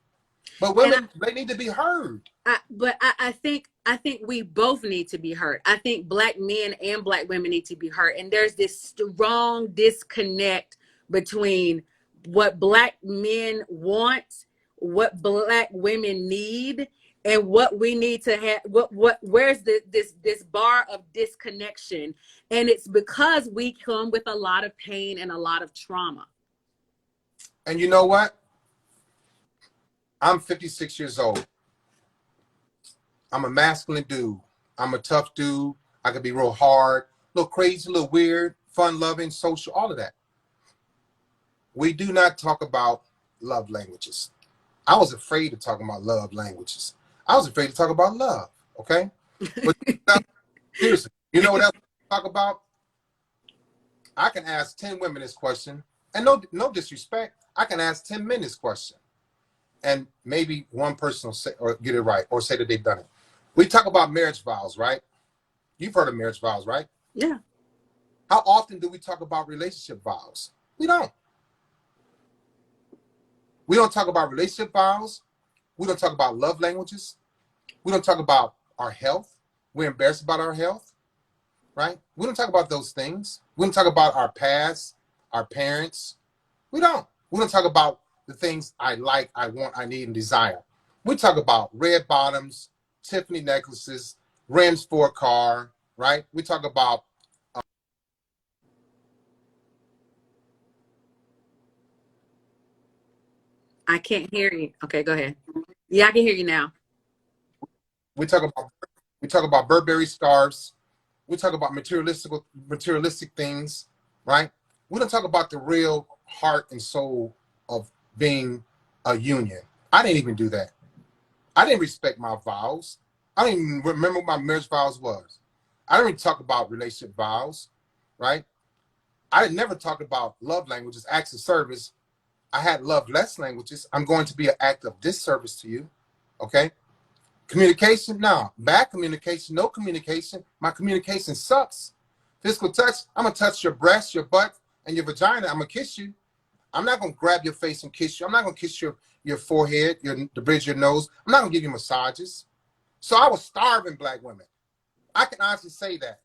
But women, they need to be heard. I think we both need to be heard. I think Black men and Black women need to be heard. And there's this strong disconnect between what Black men want, what Black women need, and what we need to have. Where's this bar of disconnection? And it's because we come with a lot of pain and a lot of trauma. And you know what? I'm 56 years old. I'm a masculine dude. I'm a tough dude. I can be real hard, a little crazy, a little weird, fun-loving, social, all of that. We do not talk about love languages. I was afraid to talk about love languages. I was afraid to talk about love, okay? But seriously, you know what else to talk about? I can ask 10 women this question, and no disrespect, I can ask 10 men this question. And maybe one person will say or get it right or say that they've done it. We talk about marriage vows, right? You've heard of marriage vows, right? Yeah. How often do we talk about relationship vows? We don't. We don't talk about relationship vows. We don't talk about love languages. We don't talk about our health. We're embarrassed about our health, right? We don't talk about those things. We don't talk about our past, our parents. We don't. We don't talk about the things I like, I want, I need, and desire. We talk about red bottoms, Tiffany necklaces, rims for a car, right? We talk about I can't hear you. Okay, go ahead. Yeah, I can hear you now. we talk about we talk about Burberry scarves. We talk about materialistic things, right? We don't talk about the real heart and soul of being a union. I didn't even do that. I didn't respect my vows. I don't even remember what my marriage vows was. I didn't even talk about relationship vows, right? I never talked about love languages, acts of service. I had love less languages. I'm going to be an act of disservice to you, okay? Communication, no. Bad communication, no communication. My communication sucks. Physical touch, I'm going to touch your breast, your butt, and your vagina. I'm going to kiss you. I'm not going to grab your face and kiss you. I'm not going to kiss your forehead, the bridge of your nose. I'm not going to give you massages. So I was starving black women. I can honestly say that.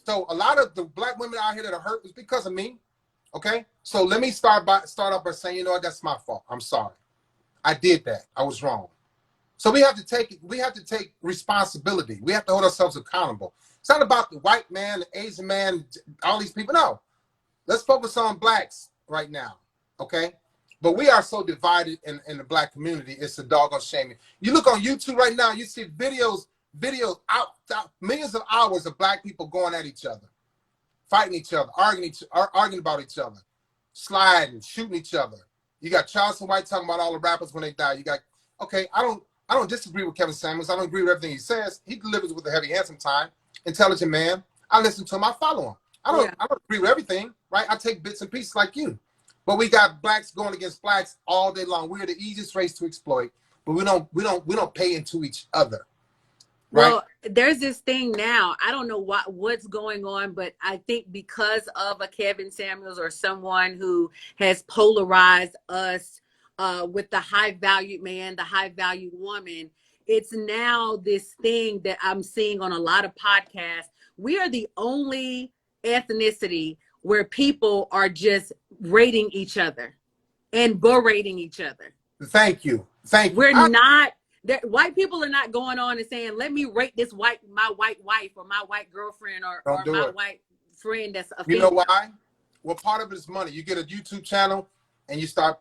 So a lot of the black women out here that are hurt is because of me. Okay? So let me start off by saying, you know what, that's my fault. I'm sorry. I did that. I was wrong. So we have to take responsibility. We have to hold ourselves accountable. It's not about the white man, the Asian man, all these people. No. Let's focus on blacks right now. Okay? But we are so divided in the black community, it's a doggone shame. You look on YouTube right now, you see videos out millions of hours of black people going at each other, fighting each other, arguing about each other, sliding, shooting each other. You got Charleston White talking about all the rappers when they die. You got, okay, I don't disagree with Kevin Samuels. I don't agree with everything he says. He delivers with a heavy hand sometimes. Intelligent man. I listen to him. I follow him. I don't agree with everything, right? I take bits and pieces like you. But we got blacks going against blacks all day long. We're the easiest race to exploit, but we don't pay into each other. Right? Well, there's this thing now. I don't know what's going on, but I think because of a Kevin Samuels or someone who has polarized us with the high valued man, the high valued woman, it's now this thing that I'm seeing on a lot of podcasts. We are the only ethnicity where people are just rating each other and berating each other. Thank you. We're not. White people are not going on and saying, "Let me rate my white wife or my white girlfriend or my white friend that's a female." You know why? Well, part of it is money. You get a YouTube channel and you start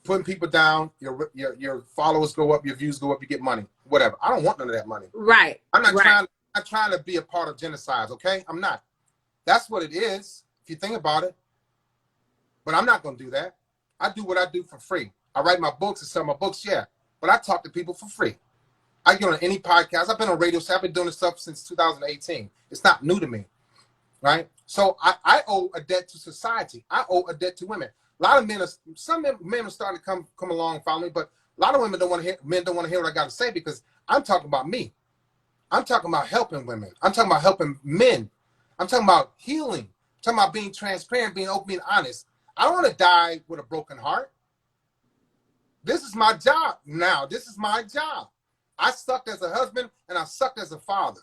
putting people down. Your followers go up, your views go up, you get money. Whatever. I don't want none of that money. Right. I'm not trying to be a part of genocide. Okay, I'm not. That's what it is. If you think about it. But I'm not going to do that. I do what I do for free. I write my books and sell my books, yeah. But I talk to people for free. I get on any podcast. I've been on radio, so I've been doing this stuff since 2018. It's not new to me, right? So I owe a debt to society. I owe a debt to women. A lot of men, some men are starting to come along and follow me, but a lot of women don't want to hear what I got to say because I'm talking about me. I'm talking about helping women. I'm talking about helping men. I'm talking about healing. I'm talking about being transparent, being open, being honest. I don't want to die with a broken heart. This is my job now. This is my job. I sucked as a husband and I sucked as a father.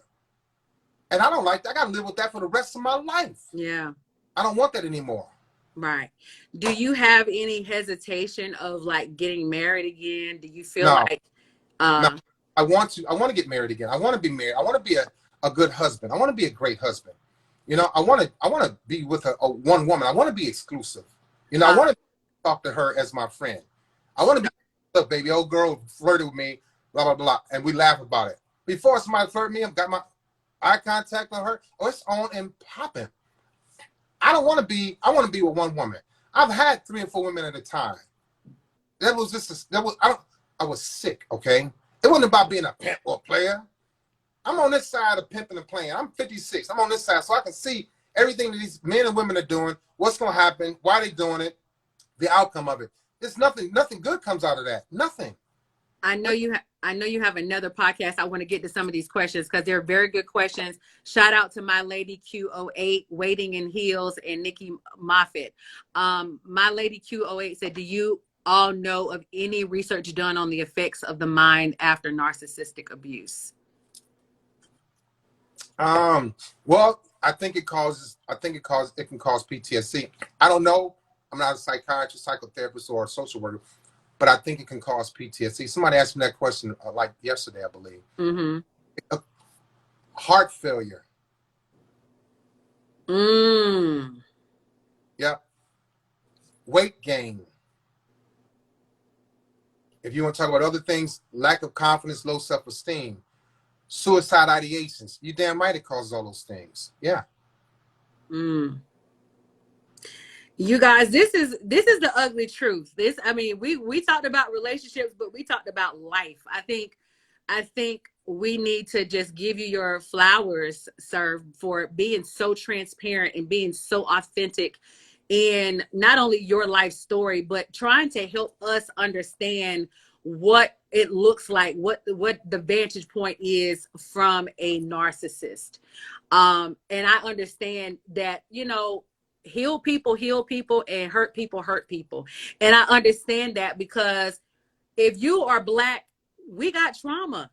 And I don't like that. I got to live with that for the rest of my life. Yeah. I don't want that anymore. Right. Do you have any hesitation of like getting married again? Do you feel like no. I want to get married again. I want to be married. I want to be a good husband. I want to be a great husband. You know, I want to be with a one woman. I want to be exclusive. You know, I want to talk to her as my friend. I want to be, look, baby, old girl flirted with me, blah, blah, blah, and we laugh about it. Before somebody flirted me, I've got my eye contact on her. Oh, it's on and popping. I want to be with one woman. I've had 3 or 4 women at a time. I was sick, okay? It wasn't about being a pimp or a player. I'm on this side of pimping and playing. I'm 56. I'm on this side, so I can see everything that these men and women are doing, what's going to happen, why they're doing it, the outcome of it. It's nothing good comes out of that. Nothing. I know you have. I know you have another podcast. I want to get to some of these questions because they're very good questions. Shout out to my lady Q08, Waiting in Heels, and Nikki Moffitt. My lady Q08 said, do you all know of any research done on the effects of the mind after narcissistic abuse? Well, it can cause PTSD. I don't know. I'm not a psychiatrist, psychotherapist, or a social worker, but I think it can cause PTSD. Somebody asked me that question like yesterday, I believe. Mm-hmm. Heart failure. Yep. Weight gain. If you want to talk about other things, lack of confidence, low self-esteem, suicide ideations. You damn right it causes all those things. Yeah. You guys, this is the ugly truth. I mean, we talked about relationships, but we talked about life. I think we need to just give you your flowers, sir, for being so transparent and being so authentic in not only your life story, but trying to help us understand what it looks like, what the vantage point is from a narcissist. And I understand that, heal people, and hurt people. And I understand that because if you are Black, we got trauma.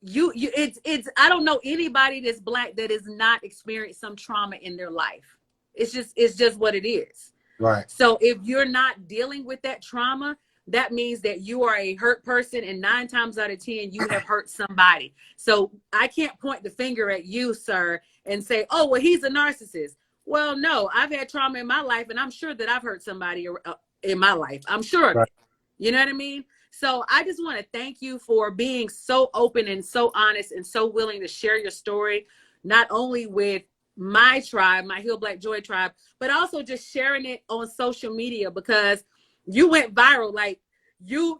It's I don't know anybody that's Black that has not experienced some trauma in their life. It's just what it is. Right. So if you're not dealing with that trauma, that means that you are a hurt person, and 9 times out of 10 you have hurt somebody. So I can't point the finger at you, sir, and say, oh, well, he's a narcissist. Well, no, I've had trauma in my life, and I'm sure that I've hurt somebody in my life. I'm sure of it. You know what I mean? So I just want to thank you for being so open and so honest and so willing to share your story, not only with my tribe, my Heal Black Joy tribe, but also just sharing it on social media, because you went viral. Like you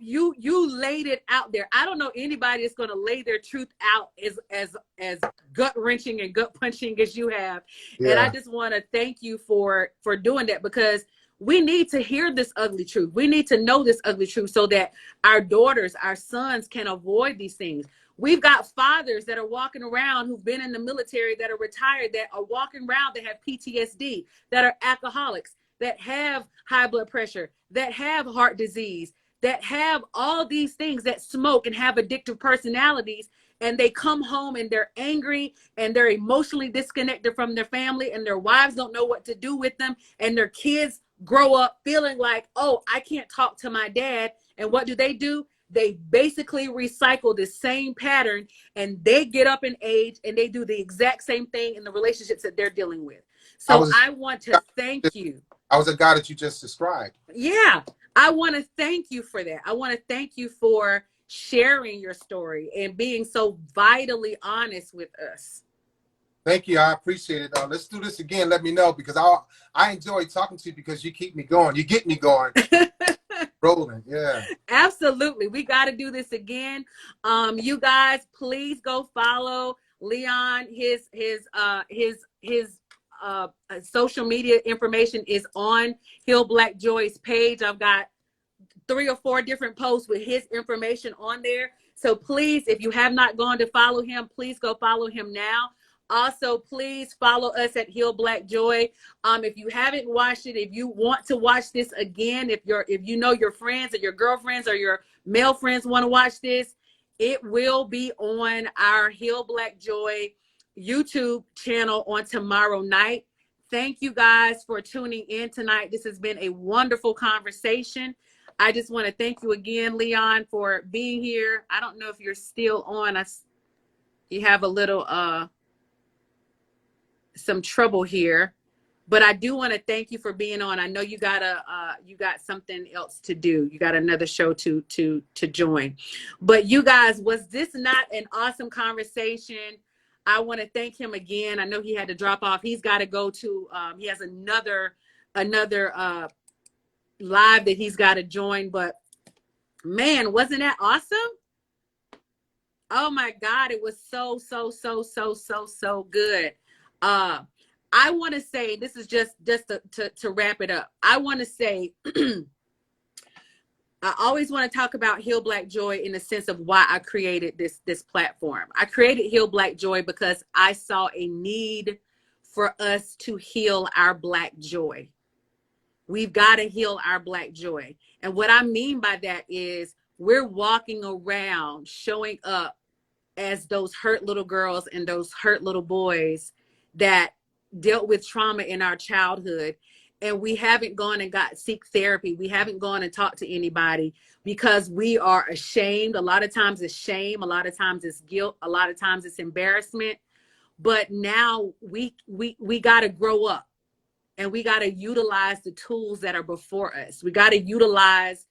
laid it out there. I don't know anybody that's going to lay their truth out as gut wrenching and gut punching as you have. Yeah. And I just want to thank you for doing that, because we need to hear this ugly truth. We need to know this ugly truth so that our daughters, our sons can avoid these things. We've got fathers that are walking around who've been in the military, that are retired, that are walking around, that have PTSD, that are alcoholics, that have high blood pressure, that have heart disease, that have all these things, that smoke and have addictive personalities. And they come home and they're angry and they're emotionally disconnected from their family, and their wives don't know what to do with them, and their kids grow up feeling like, oh, I can't talk to my dad. And what do? They basically recycle the same pattern, and they get up in age and they do the exact same thing in the relationships that they're dealing with. So I want to thank you. I was a guy that you just described. Yeah, I want to thank you for that. I want to thank you for sharing your story and being so vitally honest with us. Thank you. I appreciate it. Let's do this again. Let me know, because I enjoy talking to you, because you keep me going. You get me going. Rolling. Yeah. Absolutely. We got to do this again. You guys, please go follow Leon. His social media information is on Heal Black Joy's page. I've got 3 or 4 different posts with his information on there. So please, if you have not gone to follow him, please go follow him now. Also, please follow us at Heal Black Joy. If you haven't watched it, if you want to watch this again, if you know your friends or your girlfriends or your male friends want to watch this, it will be on our Heal Black Joy YouTube channel on tomorrow night. Thank you guys for tuning in tonight. This has been a wonderful conversation. I just want to thank you again, Leon, for being here. I don't know if you're still on. You have a little some trouble here, but I do want to thank you for being on. I know you got something else to do. You got another show to join. But you guys, was this not an awesome conversation? I want to thank him again. I know he had to drop off. He's got to go to he has another live that he's got to join. But man, wasn't that awesome? Oh my God, it was so good. I want to say, this is just to wrap it up. I want to say I always want to talk about Heal Black Joy in the sense of why I created this platform. I created Heal Black Joy because I saw a need for us to heal our Black joy. We've got to heal our Black joy. And what I mean by that is we're walking around showing up as those hurt little girls and those hurt little boys that dealt with trauma in our childhood, and we haven't gone and seek therapy. We haven't gone and talked to anybody because we are ashamed. A lot of times it's shame, a lot of times it's guilt, a lot of times it's embarrassment. But now we got to grow up, and we got to utilize the tools that are before us. We got to utilize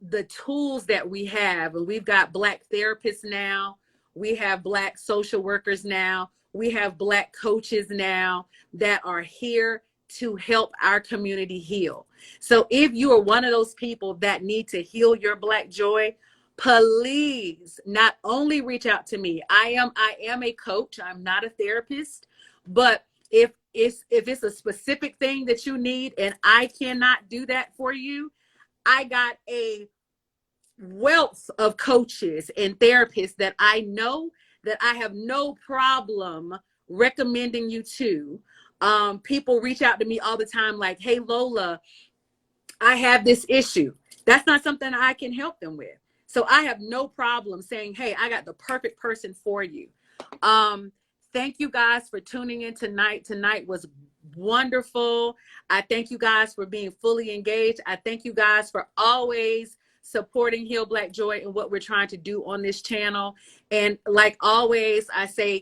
the tools that we have. And we've got Black therapists now. We have Black social workers now. We have Black coaches now that are here to help our community heal. So if you are one of those people that need to heal your Black joy, please not only reach out to me. I am a coach. I'm not a therapist, but if it's a specific thing that you need and I cannot do that for you, I got a wealth of coaches and therapists that I know that I have no problem recommending you to. People reach out to me all the time like, hey, Lola, I have this issue. That's not something I can help them with. So I have no problem saying, hey, I got the perfect person for you. Thank you guys for tuning in tonight. Tonight was wonderful. I thank you guys for being fully engaged. I thank you guys for always supporting Heal Black Joy and what we're trying to do on this channel. And like always, I say,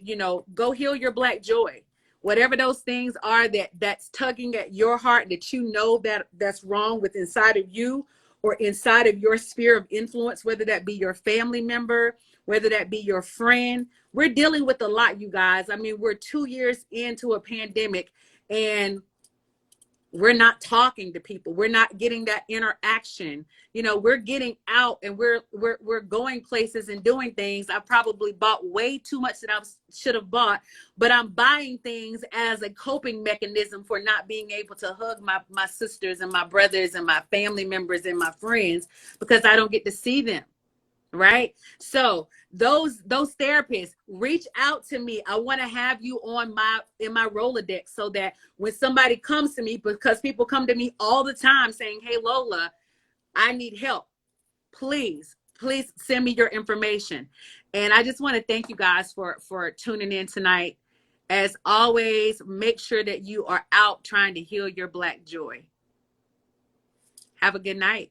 go heal your Black joy. Whatever those things are that's tugging at your heart, that that's wrong with inside of you or inside of your sphere of influence, whether that be your family member, whether that be your friend. We're dealing with a lot, you guys. I mean, we're 2 years into a pandemic and we're not talking to people. We're not getting that interaction. We're getting out and we're going places and doing things. I probably bought way too much that I should have bought, but I'm buying things as a coping mechanism for not being able to hug my sisters and my brothers and my family members and my friends because I don't get to see them. Right? So those therapists, reach out to me. I want to have you in my Rolodex so that when somebody comes to me, because people come to me all the time saying, hey, Lola, I need help. Please send me your information. And I just want to thank you guys for tuning in tonight. As always, make sure that you are out trying to heal your Black joy. Have a good night.